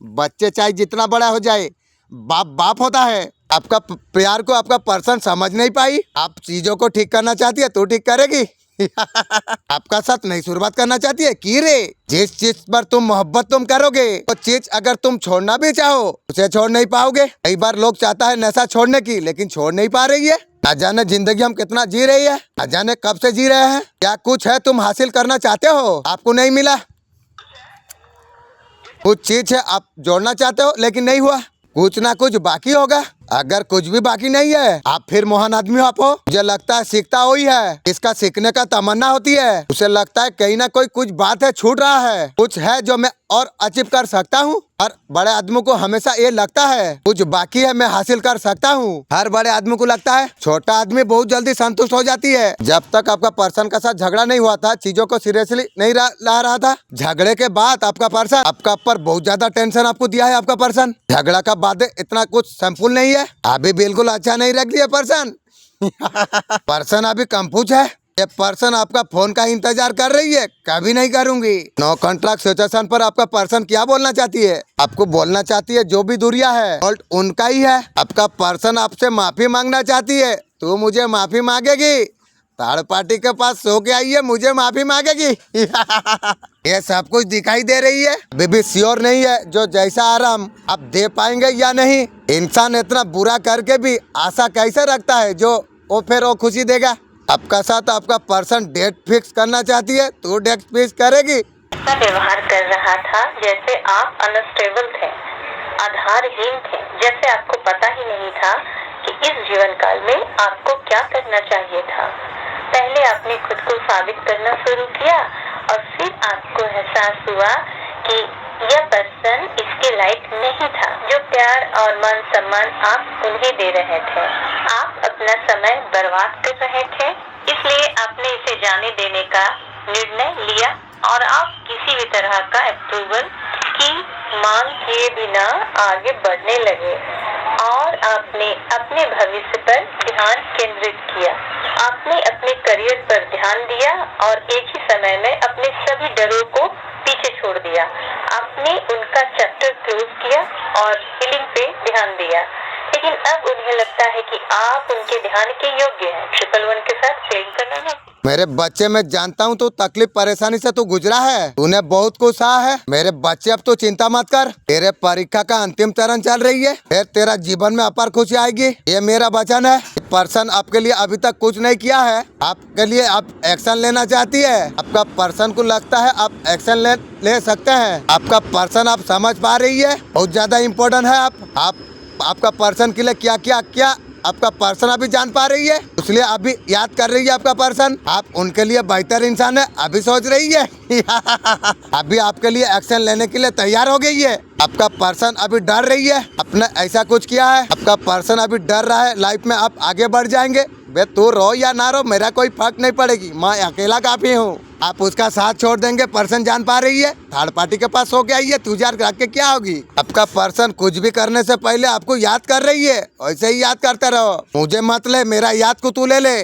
बच्चे चाहे जितना बड़ा हो जाए, बाप बाप होता है। आपका प्यार को आपका पर्सन समझ नहीं पाई। आप चीजों को ठीक करना चाहती है तो ठीक करेगी। आपका साथ नहीं शुरुआत करना चाहती है की रे। जिस चीज पर तुम मोहब्बत तुम करोगे, वो चीज अगर तुम छोड़ना भी चाहो उसे छोड़ नहीं पाओगे। कई बार लोग चाहता है नशा छोड़ने की, लेकिन छोड़ नहीं पा रही है। न जाने जिंदगी हम कितना जी रही है, न जाने कब से जी रहे हैं। क्या कुछ है तुम हासिल करना चाहते हो, आपको नहीं मिला, कुछ चीज है आप जोड़ना चाहते हो लेकिन नहीं हुआ, कुछ ना कुछ बाकी होगा। अगर कुछ भी बाकी नहीं है आप फिर महान आदमी हो। आप हो, मुझे लगता है सीखता वही है इसका सीखने का तमन्ना होती है। उसे लगता है कहीं ना कोई कुछ बात है छूट रहा है, कुछ है जो मैं और अचीव कर सकता हूँ। हर बड़े आदमी को हमेशा ये लगता है कुछ बाकी है मैं हासिल कर सकता हूँ। हर बड़े आदमी को लगता है, छोटा आदमी बहुत जल्दी संतुष्ट हो जाती है। जब तक आपका पर्सन के साथ झगड़ा नहीं हुआ था, चीजों को सीरियसली नहीं ला रहा था, झगड़े के बाद आपका पर्सन आपका ऊपर बहुत ज्यादा टेंशन आपको दिया है। आपका पर्सन झगड़ा का बाद इतना कुछ सिंपल नहीं है, अभी बिल्कुल अच्छा नहीं रख दिया पर्सन। पर्सन अभी कंफ्यूज है। ये पर्सन आपका फोन का इंतजार कर रही है, कभी नहीं करूंगी। नो कॉन्ट्रैक्ट सिचुएशन पर आपका पर्सन क्या बोलना चाहती है? आपको बोलना चाहती है जो भी दूरियां है फॉल्ट उनका ही है। आपका पर्सन आपसे माफी मांगना चाहती है, तू मुझे माफी मांगेगी? थर्ड पार्टी के पास सो के आई है, मुझे माफी मांगेगी? ये सब कुछ दिखाई दे रही है, अभी भी श्योर नहीं है जो जैसा आराम आप दे पाएंगे या नहीं। इंसान इतना बुरा करके भी आशा कैसे रखता है जो वो फिर वो खुशी देगा। आपका साथ आपका पर्सन डेट फिक्स करना चाहती है, तो डेट फिक्स करेगी। ऐसा व्यवहार कर रहा था जैसे आप अनस्टेबल थे, आधारहीन थे, जैसे आपको पता ही नहीं था कि इस जीवन काल में आपको क्या करना चाहिए था। पहले आपने खुद को साबित करना शुरू किया और फिर आपको एहसास हुआ कि यह पर्सन इसके लायक नहीं था। जो प्यार और मान सम्मान आप उन्हें दे रहे थे, आप अपना समय बर्बाद कर रहे थे, इसलिए आपने इसे जाने देने का निर्णय लिया और आप किसी भी तरह का अप्रूवल की मांग किए बिना आगे बढ़ने लगे और आपने अपने भविष्य पर ध्यान केंद्रित किया। आपने अपने करियर पर ध्यान दिया और एक ही समय में अपने सभी डरों को पीछे छोड़ दिया। आपने उनका चैप्टर क्लोज किया और हीलिंग पे ध्यान दिया, लेकिन अब उन्हें लगता है कि आप उनके ध्यान के योग्य हैं। 111 के साथ क्लेम करना है। मेरे बच्चे, मैं जानता हूँ तू तकलीफ परेशानी से तू गुजरा है, तूने बहुत कुछ सहा है। मेरे बच्चे अब तो चिंता मत कर, तेरे परीक्षा का अंतिम चरण चल रही है, फिर तेरा जीवन में अपार खुशी आएगी, ये मेरा वचन है। पर्सन आपके लिए अभी तक कुछ नहीं किया है, आपके लिए आप एक्शन लेना चाहती है। आपका पर्सन को लगता है आप एक्शन ले सकते हैं। आपका पर्सन आप समझ पा रही है, बहुत ज्यादा इम्पोर्टेंट है। आपका पर्सन के लिए क्या क्या क्या आपका पर्सन अभी जान पा रही है, इसलिए अभी याद कर रही है। आपका पर्सन आप उनके लिए बेहतर इंसान है, अभी सोच रही है। अभी आपके लिए एक्शन लेने के लिए तैयार हो गई है। आपका पर्सन अभी डर रही है, आपने ऐसा कुछ किया है, आपका पर्सन अभी डर रहा है। लाइफ में आप आगे बढ़ जाएंगे, बे तू रो या ना रो मेरा कोई फर्क नहीं पड़ेगी, मैं अकेला काफी हूँ। आप उसका साथ छोड़ देंगे, पर्सन जान पा रही है। थर्ड पार्टी के पास हो के आई है, तू जार रख के क्या होगी। आपका पर्सन कुछ भी करने से पहले आपको याद कर रही है, वैसे ही याद करते रहो। मुझे मत ले, मेरा याद को तू ले ले,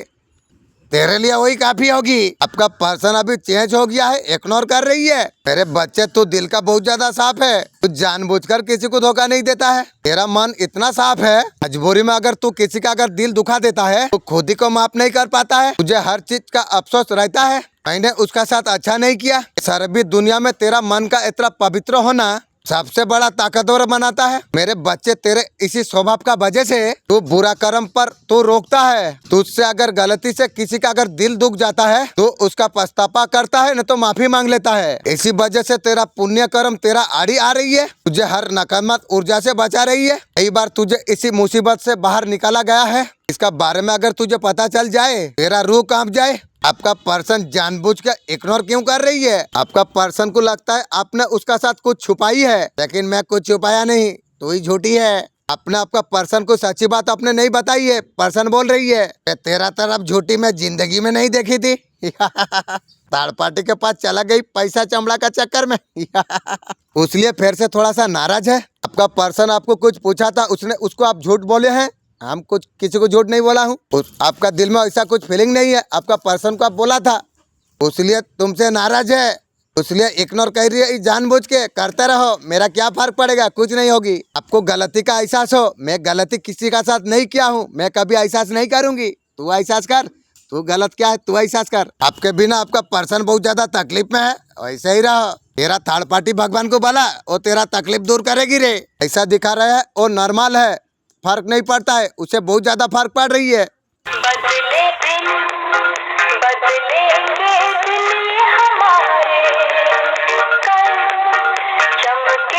तेरे लिए वही काफी होगी। आपका पर्सन अभी चेंज हो गया है, इग्नोर कर रही है। मेरे बच्चे तू दिल का बहुत ज्यादा साफ है, तू जानबूझकर किसी को धोखा नहीं देता है। तेरा मन इतना साफ है, मजबूरी में अगर तू किसी का अगर दिल दुखा देता है तो खुद ही को माफ नहीं कर पाता है। तुझे हर चीज का अफसोस रहता है, मैंने उसका साथ अच्छा नहीं किया। सारी दुनिया में तेरा मन का इतना पवित्र होना सबसे बड़ा ताकतवर बनाता है। मेरे बच्चे तेरे इसी स्वभाव का वजह से तू बुरा कर्म पर तू रोकता है। तुझसे अगर गलती से किसी का अगर दिल दुख जाता है तो उसका पछतावा करता है, न तो माफी मांग लेता है। इसी वजह से तेरा पुण्य कर्म तेरा आड़ी आ रही है, तुझे हर नकारात्मक ऊर्जा से बचा रही है। कई बार तुझे इसी मुसीबत से बाहर निकाला गया है, इसका बारे में अगर तुझे पता चल जाए तेरा रूह कांप जाए। आपका पर्सन जानबूझ कर इग्नोर क्यों कर रही है? आपका पर्सन को लगता है आपने उसका साथ कुछ छुपाई है, लेकिन मैं कुछ छुपाया नहीं, तू ही झूठी है। अपने आपका पर्सन को सच्ची बात आपने नहीं बताई है। पर्सन बोल रही है तेरा तरफ झूठी मैं जिंदगी में नहीं देखी थी। थर्ड पार्टी के पास चला गई पैसा चमड़ा का चक्कर में। इसलिए फिर से थोड़ा सा नाराज है। आपका पर्सन आपको कुछ पूछा था, उसने उसको आप झूठ बोले हैं। हम कुछ किसी को झूठ नहीं बोला हूँ। आपका दिल में ऐसा कुछ फीलिंग नहीं है, आपका पर्सन को आप बोला था, इसलिए तुमसे नाराज है, इसलिए इग्नोर कर रही है। जानबूझ के करते रहो, मेरा क्या फर्क पड़ेगा, कुछ नहीं होगी। आपको गलती का एहसास हो, मैं गलती किसी का साथ नहीं किया हूँ, मैं कभी एहसास नहीं करूंगी। तू एहसास कर, तू गलत क्या है तू एहसास कर। आपके बिना आपका पर्सन बहुत ज्यादा तकलीफ में है, वैसे ही रहो। तेरा थर्ड पार्टी भगवान को बोला, वो तेरा तकलीफ दूर करेगी रे। ऐसा दिखा रहा है वो नॉर्मल है, फर्क नहीं पड़ता है, उसे बहुत ज्यादा फर्क पड़ रही है। बदले दिन बदलेंगे दिल हमारे, कल चमके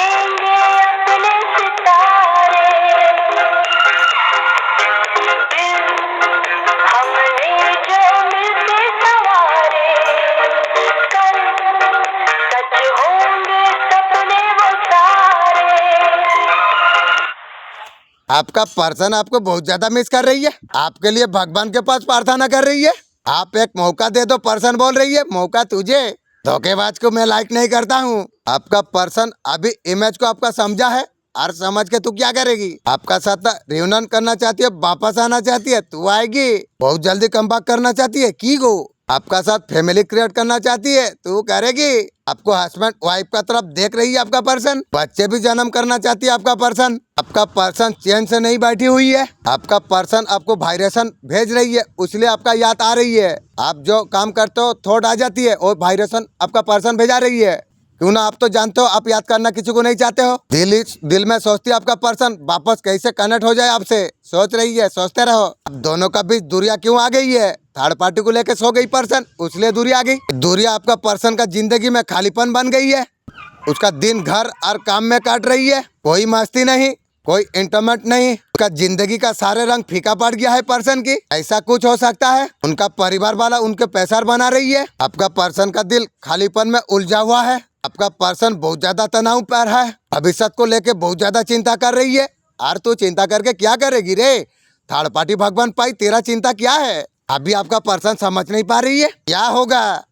आपका पर्सन आपको बहुत ज्यादा मिस कर रही है, आपके लिए भगवान के पास प्रार्थना कर रही है। आप एक मौका दे दो, पर्सन बोल रही है मौका तुझे। धोखेबाज को मैं लाइक नहीं करता हूँ। आपका पर्सन अभी इमेज को आपका समझा है और समझ के तू क्या करेगी। आपका साथ रियूनियन करना चाहती है, वापस आना चाहती है, तू आएगी। बहुत जल्दी कमबैक करना चाहती है की गो। आपका साथ फैमिली क्रिएट करना चाहती है, तू करेगी। आपको हस्बैंड वाइफ का तरफ देख रही है आपका पर्सन। बच्चे भी जन्म करना चाहती है आपका पर्सन। आपका पर्सन चैन से नहीं बैठी हुई है। आपका पर्सन आपको वाइब्रेशन भेज रही है, इसलिए आपका याद आ रही है। आप जो काम करते हो थॉट आ जाती है और वाइब्रेशन आपका पर्सन भेजा रही है। क्यों ना, आप तो जानते हो आप याद करना किसी को नहीं चाहते हो। दिल में सोचती है आपका पर्सन वापस कैसे कनेक्ट हो जाए आपसे, सोच रही है, सोचते रहो। अब दोनों का बीच दूरियां क्यों आ गई है? थर्ड पार्टी को लेके सो गई पर्सन, इसलिए दूरी आ गई। दूरियां आपका पर्सन का जिंदगी में खालीपन बन गई है। उसका दिन घर और काम में काट रही है। कोई मस्ती नहीं, कोई इंटरमेट नहीं। उसका जिंदगी का सारे रंग फीका पड़ गया है पर्सन की। ऐसा कुछ हो सकता है। उनका परिवार वाला उनके पैसा बना रही है। आपका पर्सन का दिल खालीपन में उलझा हुआ है। आपका पर्सन बहुत ज्यादा तनाव पर है। भविष्य को लेके बहुत ज्यादा चिंता कर रही है। और तू चिंता करके क्या करेगी रे? थर्ड पार्टी भगवान पाई, तेरा चिंता क्या है? अभी आपका पर्सन समझ नहीं पा रही है क्या होगा।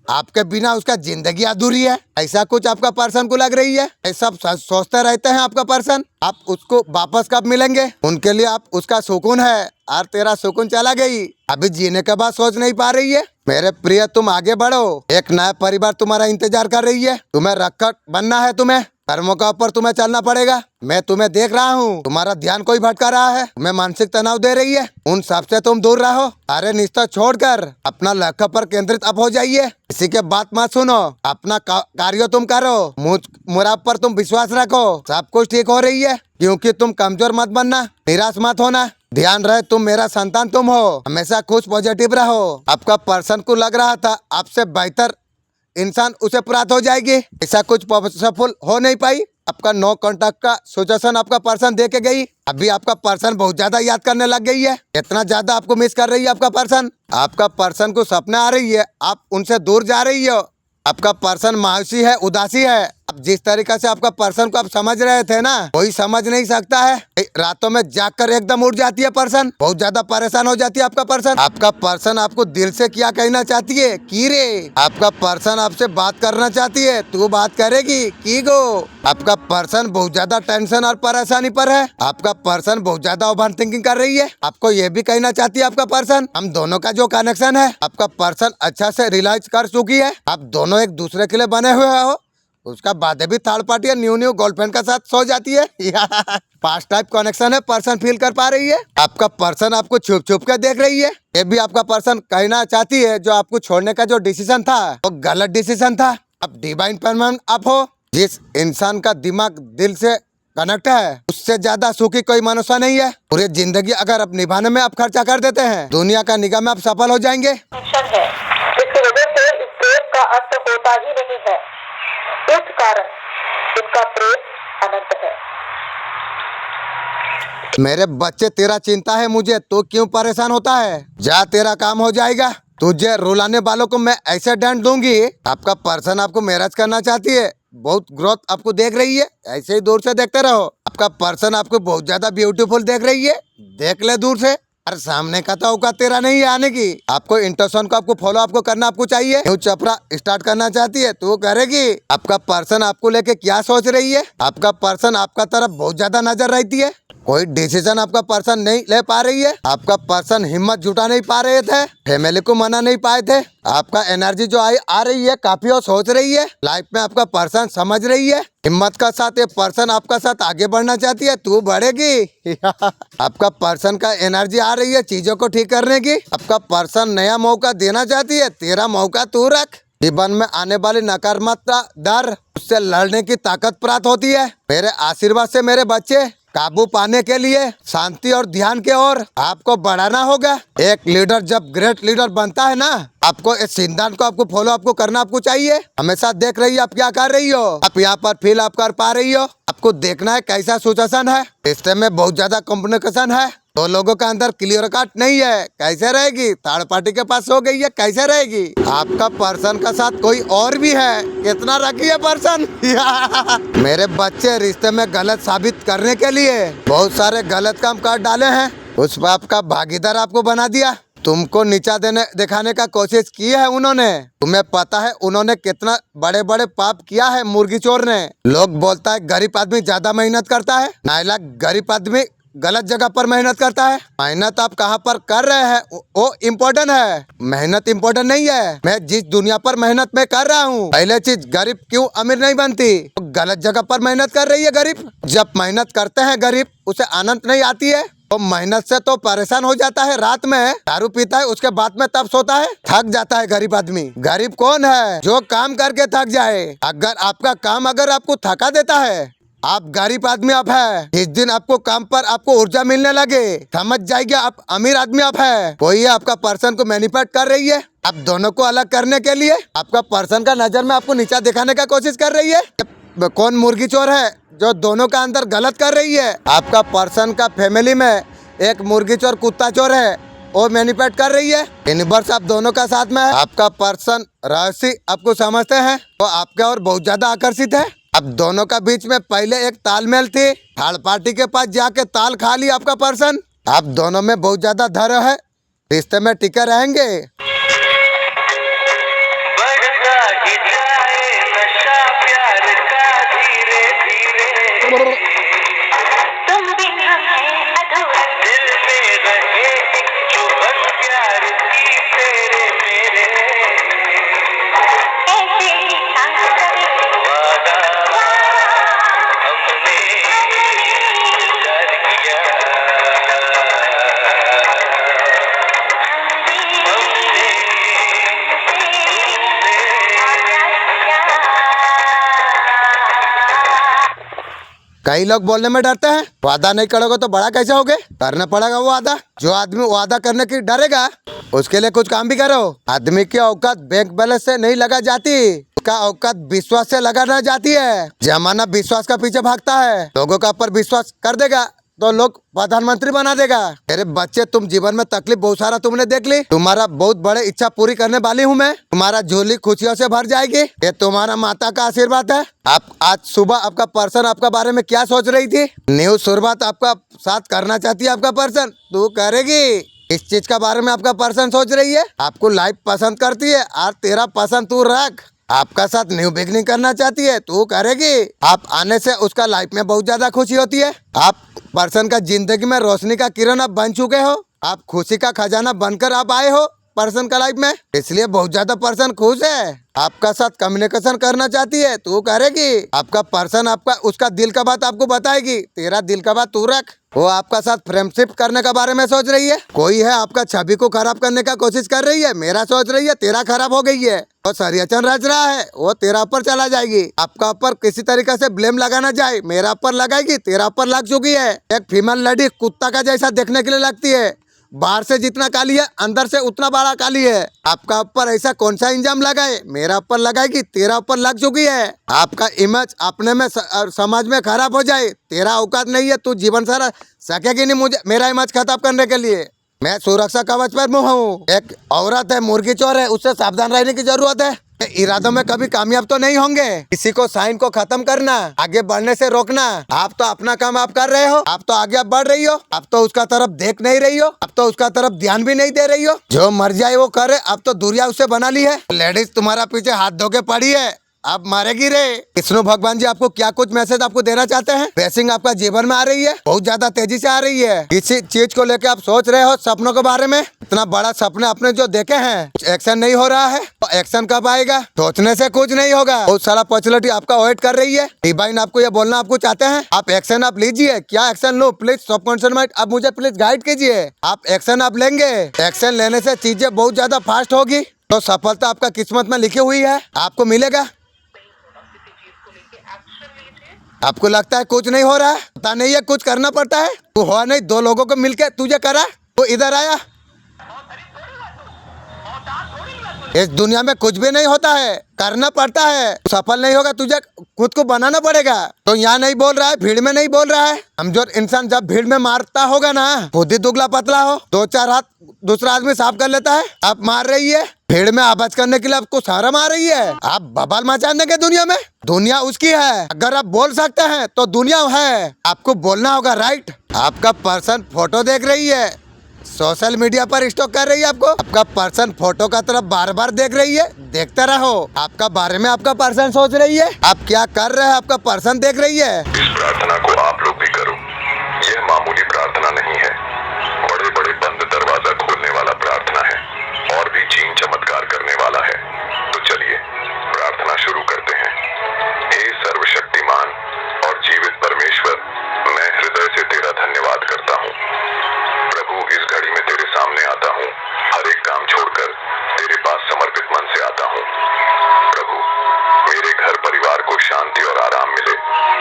आपके बिना उसका जिंदगी अधूरी है, ऐसा कुछ आपका पर्सन को लग रही है। ऐसा सोचते रहते हैं आपका पर्सन। आप उसको वापस कब मिलेंगे? उनके लिए आप उसका सुकून है और तेरा सुकून चला गई। अभी जीने के बाद सोच नहीं पा रही है। मेरे प्रिय, तुम आगे बढ़ो। एक नया परिवार तुम्हारा इंतजार कर रही है। तुम्हें रखकर बनना है, तुम्हें कर्मों का ऊपर तुम्हें चलना पड़ेगा। मैं तुम्हें देख रहा हूँ, तुम्हारा ध्यान कोई भटका रहा है, तुम्हें मानसिक तनाव दे रही है। उन सब से तुम दूर रहो। अरे निश्चित छोड़कर अपना लक्ष्य पर केंद्रित अब हो जाइए। किसी के बात मत सुनो, अपना कार्य तुम करो। मुझ पर तुम विश्वास रखो, सब कुछ ठीक हो रही है। क्योंकि तुम कमजोर मत बनना, निराश मत होना। ध्यान रहे तुम मेरा संतान तुम हो। हमेशा खुश पॉजिटिव रहो। आपका पर्सन को लग रहा था आपसे बेहतर इंसान उसे प्राप्त हो जाएगी। ऐसा कुछ सफल हो नहीं पाई। आपका नो कांटेक्ट का सजेशन आपका पर्सन दे के गई। अभी आपका पर्सन बहुत ज्यादा याद करने लग गई है। इतना ज्यादा आपको मिस कर रही है आपका पर्सन। आपका पर्सन को सपने आ रही है, आप उनसे दूर जा रही हो। आपका पर्सन मायूसी है, उदासी है। अब जिस तरीके से आपका पर्सन को आप समझ रहे थे ना, कोई समझ नहीं सकता है। रातों में जागकर एकदम उठ जाती है पर्सन, बहुत ज्यादा परेशान हो जाती है आपका पर्सन। आपका पर्सन आपको दिल से क्या कहना चाहती है की रे? आपका पर्सन आपसे बात करना चाहती है, तू बात करेगी की गो? आपका पर्सन बहुत ज्यादा टेंशन और परेशानी पर है। आपका पर्सन बहुत ज्यादा ओवर थिंकिंग कर रही है। आपको ये भी कहना चाहती है आपका पर्सन, हम दोनों का जो कनेक्शन है आपका पर्सन अच्छा से रियलाइज कर चुकी है। आप दोनों एक दूसरे के लिए बने हुए हो। उसका बाद भी थर्ड पार्टी या न्यू गर्लफ्रेंड का साथ सो जाती है। पास्ट टाइप कनेक्शन है, पर्सन फील कर पा रही है। आपका पर्सन आपको छुप छुप कर देख रही है। ये भी आपका पर्सन कहना चाहती है जो आपको छोड़ने का जो डिसीजन था वो गलत डिसीजन था। अब डिवाइन परमानेंट आप हो। जिस इंसान का दिमाग दिल से कनेक्ट है उससे ज्यादा सुखी कोई मनुष्य नहीं है। पूरी जिंदगी अगर आप निभाने में आप खर्चा कर देते हैं, दुनिया का निगाह में आप सफल हो जाएंगे। मिशन है जिसकी वजह से इस प्रेम का अंत होता ही नहीं है। इस कारण इसका प्रेम अनंत है। मेरे बच्चे, तेरा चिंता है मुझे, तो क्यों परेशान होता है? जा, तेरा काम हो जाएगा। तुझे रुलाने वालों को मैं ऐसे दंड दूंगी। आपका पर्सन आपको मैरिज करना चाहती है, बहुत ग्रोथ आपको देख रही है। ऐसे ही दूर से देखते रहो। आपका पर्सन आपको बहुत ज्यादा ब्यूटीफुल देख रही है, देख ले दूर से। अरे सामने का तो औकात तेरा नहीं है आने की। आपको इंटरसन को आपको फॉलो आपको करना आपको चाहिए। न्यू चपरा स्टार्ट करना चाहती है तो करेगी। आपका पर्सन आपको लेके क्या सोच रही है? आपका पर्सन आपका तरफ बहुत ज्यादा नजर रहती है। कोई डिसीजन आपका पर्सन नहीं ले पा रही है। आपका पर्सन हिम्मत जुटा नहीं पा रहे थे, फैमिली को मना नहीं पाए थे। आपका एनर्जी जो आ रही है काफी और सोच रही है। लाइफ में आपका पर्सन समझ रही है। हिम्मत का साथ ये पर्सन आपका साथ आगे बढ़ना चाहती है, तू बढ़ेगी। आपका पर्सन का एनर्जी आ रही है चीजों को ठीक करने की। आपका पर्सन नया मौका देना चाहती है, तेरा मौका तू रख। जीवन में आने वाली नकारात्मकता डर उससे लड़ने की ताकत प्राप्त होती है। मेरे आशीर्वाद से मेरे बच्चे काबू पाने के लिए शांति और ध्यान के ओर आपको बढ़ाना होगा। एक लीडर जब ग्रेट लीडर बनता है ना, आपको इस सिद्धांत को आपको फॉलो आपको करना आपको चाहिए। हमेशा देख रही है आप क्या कर रही हो, आप यहाँ पर फील आप कर पा रही हो। आपको देखना है कैसा सिचुएशन है, रिश्ते में बहुत ज्यादा कम्युनिकेशन है, दो लोगों का अंदर क्लियर कट नहीं है, कैसे रहेगी? थर्ड पार्टी के पास हो गई है, कैसे रहेगी? आपका पर्सन का साथ कोई और भी है, कितना रखी है पर्सन? मेरे बच्चे रिश्ते में गलत साबित करने के लिए बहुत सारे गलत काम कर डाले हैं, उस पाप का भागीदार आपको बना दिया। तुमको नीचा देने दिखाने का कोशिश की है उन्होंने। तुम्हें पता है उन्होंने कितना बड़े बड़े पाप किया है मुर्गी चोर ने। लोग बोलता है गरीब आदमी ज्यादा मेहनत करता है, नाइलाक गरीब आदमी गलत जगह पर मेहनत करता है। मेहनत आप कहाँ पर कर रहे हैं वो इम्पोर्टेंट है, मेहनत इम्पोर्टेंट नहीं है। मैं जिस दुनिया पर मेहनत में कर रहा हूँ, पहले चीज गरीब क्यों अमीर नहीं बनती? तो गलत जगह पर मेहनत कर रही है गरीब। जब मेहनत करते हैं गरीब, उसे आनंद नहीं आती है, तो मेहनत से तो परेशान हो जाता है, रात में दारू पीता है, उसके बाद में तब सोता है, थक जाता है गरीब आदमी। गरीब कौन है? जो काम करके थक जाए। अगर आपका काम अगर आपको थका देता है, आप गरीब आदमी आप है। जिस दिन आपको काम पर आपको ऊर्जा मिलने लगे, समझ जाएंगे आप अमीर आदमी आप है। कोई आपका पर्सन को मैनिपुलेट कर रही है, आप दोनों को अलग करने के लिए आपका पर्सन का नजर में आपको नीचा दिखाने का कोशिश कर रही है। कौन मुर्गी चोर है जो दोनों का अंदर गलत कर रही है? आपका पर्सन का फैमिली में एक मुर्गी चोर कुत्ता चोर है, वो मैनिपुलेट कर रही है। यूनिवर्स आप दोनों का साथ में है। आपका पर्सन रहस्य आपको समझते हैं, वो आपके और बहुत ज्यादा आकर्षित है। अब दोनों का बीच में पहले एक तालमेल थी, थर्ड पार्टी के पास जाके ताल खा ली आपका पर्सन। आप दोनों में बहुत ज्यादा धैर्य है, रिश्ते में टिके रहेंगे। तुम बिना है अधूरा, दिल में रहे एक चुभन प्यार की तेरे मेरे, ऐसे ही था कभी वादा हमने प्यार किया, कई लोग बोलने में डरते हैं, वादा नहीं करोगे तो बड़ा कैसे होगे? करना पड़ेगा वो वादा। जो आदमी वादा करने की डरेगा, उसके लिए कुछ काम भी करो। आदमी की औकात बैंक बैलेंस से नहीं लगा जाती, उसका औकात विश्वास से लगाना जाती है। जमाना विश्वास का पीछे भागता है, लोगों का ऊपर विश्वास कर देगा तो लोग प्रधानमंत्री बना देगा। मेरे बच्चे, तुम जीवन में तकलीफ बहुत सारा तुमने देख ली, तुम्हारा बहुत बड़े इच्छा पूरी करने वाली हूँ मैं। तुम्हारा झोली खुशियों से भर जाएगी, ये तुम्हारा माता का आशीर्वाद है। आप आज सुबह आपका पर्सन आपका बारे में क्या सोच रही थी? न्यू शुरुआत आपका साथ करना चाहती है आपका पर्सन, तू करेगी। इस चीज का बारे में आपका पर्सन सोच रही है, आपको लाइफ पसंद करती है और तेरा पसंद तू रख। आपका साथ न्यू बिगनिंग करना चाहती है, तू करेगी। आप आने से उसका लाइफ में बहुत ज्यादा खुशी होती है। आप पर्सन का जिंदगी में रोशनी का किरण आप बन चुके हो, आप खुशी का खजाना बनकर आप आए हो पर्सन का लाइफ में, इसलिए बहुत ज्यादा पर्सन खुश है। आपका साथ कम्युनिकेशन करना चाहती है, तू करेगी। आपका पर्सन आपका उसका दिल का बात आपको बताएगी, तेरा दिल का बात तू रख। वो आपका साथ फ्रेंडशिप करने के बारे में सोच रही है। कोई है आपका छवि को खराब करने का कोशिश कर रही है, मेरा सोच रही है तेरा खराब हो गई है। वो षड्यंत्र रच रहा है, वो तेरा ऊपर चला जाएगी। आपका ऊपर किसी तरीके से ब्लेम लगाना जाए, मेरा ऊपर लगाएगी, तेरा ऊपर लग चुकी है। एक फीमेल लेडी कुत्ता का जैसा देखने के लिए लगती है, बाहर से जितना काली है अंदर से उतना बड़ा काली है। आपका ऊपर ऐसा कौन सा इंजाम लगाए? मेरा ऊपर लगाएगी, तेरा ऊपर लग चुकी है। आपका इमेज अपने में समाज में खराब हो जाए, तेरा औकात नहीं है, तू जीवन सारा सकेगी नहीं मुझे मेरा इमेज खत्म करने के लिए। मैं सुरक्षा कवच पर हूँ। एक औरत है, मुर्गी चोर है, उससे सावधान रहने की जरूरत है। इरादों में कभी कामयाब तो नहीं होंगे। किसी को साइन को खत्म करना, आगे बढ़ने से रोकना। आप तो अपना काम आप कर रहे हो, आप तो आगे बढ़ रही हो, आप तो उसका तरफ देख नहीं रही हो, आप तो उसका तरफ ध्यान भी नहीं दे रही हो। जो मर जाए वो करे, अब तो दूरिया उससे बना ली है। लेडीज तुम्हारा पीछे हाथ धो के पड़ी है, आप मारेगी रे। विष्णु भगवान जी आपको क्या कुछ मैसेज आपको देना चाहते हैं? ब्लेसिंग आपका जीवन में आ रही है, बहुत ज्यादा तेजी से आ रही है। किसी चीज को लेकर आप सोच रहे हो, सपनों के बारे में, इतना बड़ा सपने अपने जो देखे हैं, एक्शन नहीं हो रहा है, तो एक्शन कब आएगा? सोचने से कुछ नहीं होगा, बहुत सारा अपॉर्चुनिटी आपका वेट कर रही है। डिवाइन आपको ये बोलना आपको चाहते हैं, आप एक्शन आप लीजिए। क्या action low? Please subconscious mind आप मुझे प्लीज गाइड कीजिए। आप एक्शन आप लेंगे, एक्शन लेने से चीजें बहुत ज्यादा फास्ट होगी, तो सफलता आपका किस्मत में लिखी हुई है, आपको मिलेगा। आपको लगता है कुछ नहीं हो रहा है, पता नहीं है कुछ करना पड़ता है, तू हुआ नहीं, दो लोगों को मिलके तुझे करा, तो इधर आया। इस दुनिया में कुछ भी नहीं होता है, करना पड़ता है। सफल नहीं होगा तुझे खुद को बनाना पड़ेगा। तो यहाँ नहीं बोल रहा है, भीड़ में नहीं बोल रहा है। कमजोर इंसान जब भीड़ में मारता होगा ना, खुद ही दुबला पतला हो, 2-4 हाथ दूसरा आदमी साफ कर लेता है। आप मार रही है भीड़ में, आवाज करने के लिए आपको शर्म आ रही है। आप बवाल मचाने के दुनिया में, दुनिया उसकी है। अगर आप बोल सकते हैं तो दुनिया है, आपको बोलना होगा, राइट। आपका पर्सन फोटो देख रही है, सोशल मीडिया पर स्टॉक कर रही है आपको। आपका पर्सन फोटो का तरफ बार बार देख रही है, देखते रहो। आपका बारे में आपका पर्सन सोच रही है, आप क्या कर रहे हैं आपका पर्सन देख रही है। इस प्रार्थना को आप लोग भी करो। यह मामूली प्रार्थना नहीं है, बड़े बड़े बंद दरवाजा खोलने वाला प्रार्थना है और भी चीन चमत्कार करने वाला है। तो चलिए प्रार्थना शुरू करते हैं। हे सर्वशक्तिमान और जीवित परमेश्वर, मैं हृदय से तेरा धन्यवाद करता हूँ। प्रभु, इस घड़ी में तेरे सामने आता हूँ, हर एक काम छोड़कर तेरे पास समर्पित मन से आता हूँ। प्रभु, मेरे घर परिवार को शांति और आराम मिले,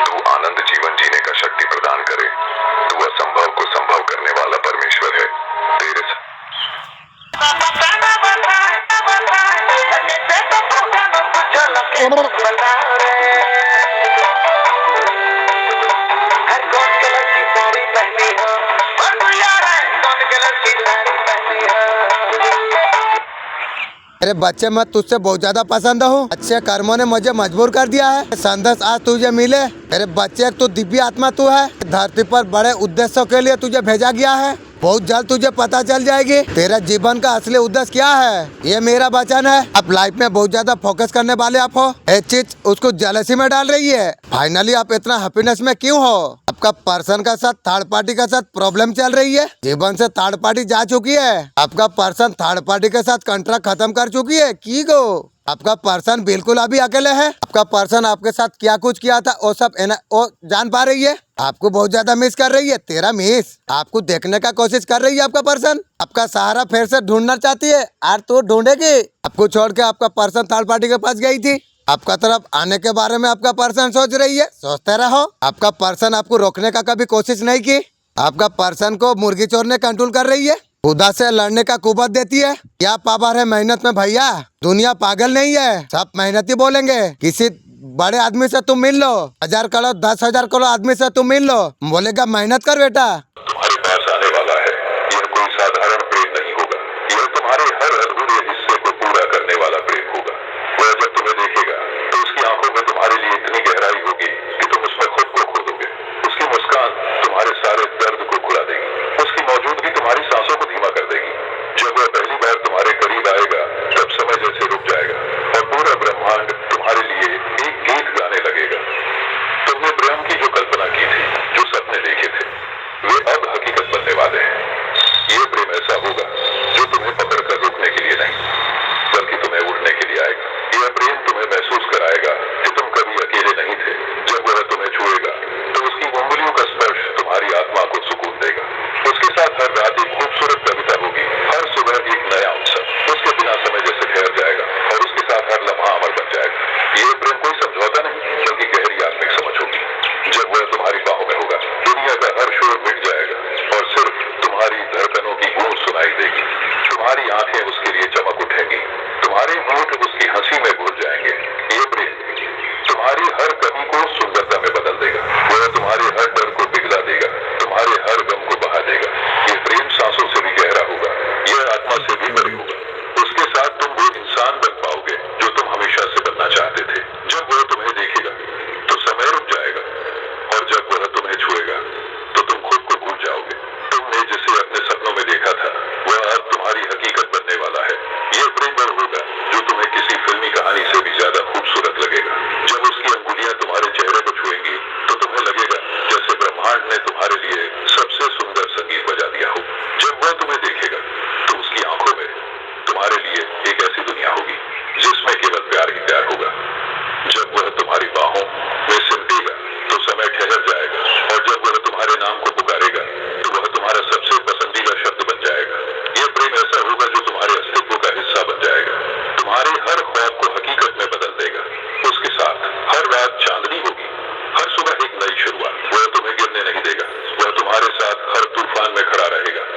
तू आनंद जीवन जीने का शक्ति प्रदान करे। तू असंभव को संभव करने वाला परमेश्वर है। तेरे अरे बच्चे, मैं तुझसे बहुत ज्यादा पसंद हूँ। अच्छे कर्मों ने मुझे मजबूर कर दिया है, संदेश आज तुझे मिले। मेरे बच्चे, एक तो दिव्य आत्मा तू है, धरती पर बड़े उद्देश्यों के लिए तुझे भेजा गया है। बहुत जल्द तुझे पता चल जाएगी तेरा जीवन का असली उद्देश्य क्या है। ये मेरा वचन है। आप लाइफ में बहुत ज्यादा फोकस करने वाले आप हो, एक चीज उसको जेलसी में डाल रही है। फाइनली आप इतना हैप्पीनेस में क्यों हो। आपका पर्सन का साथ थर्ड पार्टी के साथ प्रॉब्लम चल रही है, जीवन से थर्ड पार्टी जा चुकी है। आपका पर्सन थर्ड पार्टी के साथ कॉन्ट्रैक्ट खत्म कर चुकी है की गो। आपका पर्सन बिल्कुल अभी अकेले है। आपका पर्सन आपके साथ क्या कुछ किया था वो सब वो जान पा रही है। आपको बहुत ज्यादा मिस कर रही है, तेरा मिस आपको देखने का कोशिश कर रही है। आपका पर्सन आपका सहारा फिर से ढूंढना चाहती है, और तो ढूंढेगी। आपको छोड़ के आपका पर्सन थर्ड पार्टी के पास गई थी। आपका तरफ आने के बारे में आपका पर्सन सोच रही है, सोचते रहो। आपका पर्सन आपको रोकने का कभी कोशिश नहीं की। आपका पर्सन को मुर्गी चोर ने कंट्रोल कर रही है, खुदा से लड़ने का कुवत देती है। क्या पावर है मेहनत में भैया, दुनिया पागल नहीं है, सब मेहनती बोलेंगे। किसी बड़े आदमी से तुम मिल लो, 1000 करोड़ 10,000 करोड़ आदमी से तुम मिल लो, बोलेगा मेहनत कर बेटा। तुम्हारे पास आने वाला है, यह कोई साधारण प्रेम नहीं होगा। यह तुम्हारे हर अधूरे हिस्से को पूरा करने वाला प्रेम होगा। वह जब तुम्हें देखेगा तो उसकी आंखों में तुम्हारे लिए इतनी गहराई होगी कि तुम उसमें खुद को खो दोगे। उसकी मुस्कान तुम्हारे सारे दर्द को भुला देगी। उसकी मौजूदगी तुम्हारी सांसों को धीमा कर देगी। जब वह पहली बार तुम्हारे करीब आएगा तब समय जैसे रुक जाएगा और पूरा ब्रह्मांड तुम्हारे लिए एक गीत गाने लगेगा। तुमने प्रेम की जो कल्पना की थी, जो सपने देखे थे, वे अब हकीकत बनने वाले हैं। ये प्रेम ऐसा होगा जो तुम्हें पकड़कर रोकने के लिए नहीं, बल्कि तुम्हें उड़ने के लिए आएगा। यह प्रेम तुम्हें महसूस कराएगा कि तुम कभी अकेले नहीं थे। जब वह तुम्हें छुएगा तो उसकी उंगलियों का स्पर्श तुम्हारी आत्मा को सुकून देगा। उसके साथ हर रात एक खूबसूरत कविता होगी, हर सुबह एक नया उत्सव। उसके बिना समय जैसे ठहर जाएगा और उसके साथ हर लम्हा अमर बन जाएगा। ये प्रेम कोई समझौता नहीं, बल्कि गहरी आत्मिक समझ होगी। जब वह तुम्हारी बाहों में होगा, दुनिया का हर शोर मिट जाएगा और सिर्फ तुम्हारी धड़कनों की गूंज सुनाई देगी। तुम्हारी आंखें उसके लिए चमक उठेंगी, तुम्हारे होंठ उसकी हंसी में घुल जाएंगे। ये प्रेम तुम्हारी हर कमी को सुंदरता में बदल देगा। वह तुम्हारे हर डर को पिघला देगा, तुम्हारे हर गम को बहा देगा। ये प्रेम सांसों से भी गहरा होगा, यह आत्मा से भी बड़ी होगा। उसके साथ तुम वो इंसान बन पाओगे जो तुम हमेशा से बनना चाहते थे। जब वह तुम्हें देखेगा तो समय रुक जाएगा और जब वह तुम्हें छुएगा तो तुम खुद को भूल जाओगे। तुमने जिसे अपने सपनों में देखा था वह अब तुम्हारी हकीकत बनने वाला है। यह प्रेम वह होगा जो तुम्हें किसी फिल्मी कहानी से भी ज्यादा खूबसूरत लगेगा। जब उसकी अंगुलियां तुम्हारे चेहरे को छुएंगी तो तुम्हें लगेगा जैसे ब्रह्मांड ने तुम्हारे लिए सबसे सुंदर संगीत बजा दिया हो। जब वह तुम्हें देखेगा तो उसकी आंखों में तुम्हारे लिए एक ऐसी दुनिया होगी जिसमें केवल प्यार ही प्यार होगा। जब वह तुम्हारी बाहों में सिमटेगा तो समय ठहर जाएगा और जब वह तुम्हारे नाम को पुकारेगा तो वह तुम्हारा सबसे पसंदीदा शब्द बन जाएगा। यह प्रेम ऐसा होगा जो तुम्हारे अस्तित्व का हिस्सा बन जाएगा, तुम्हारे हर ख्वाब को हकीकत में बदल देगा। उसके साथ हर रात चांदनी होगी, हर सुबह एक नई शुरुआत। वह तुम्हें गिरने नहीं देगा, वह तुम्हारे साथ हर तूफान में खड़ा रहेगा।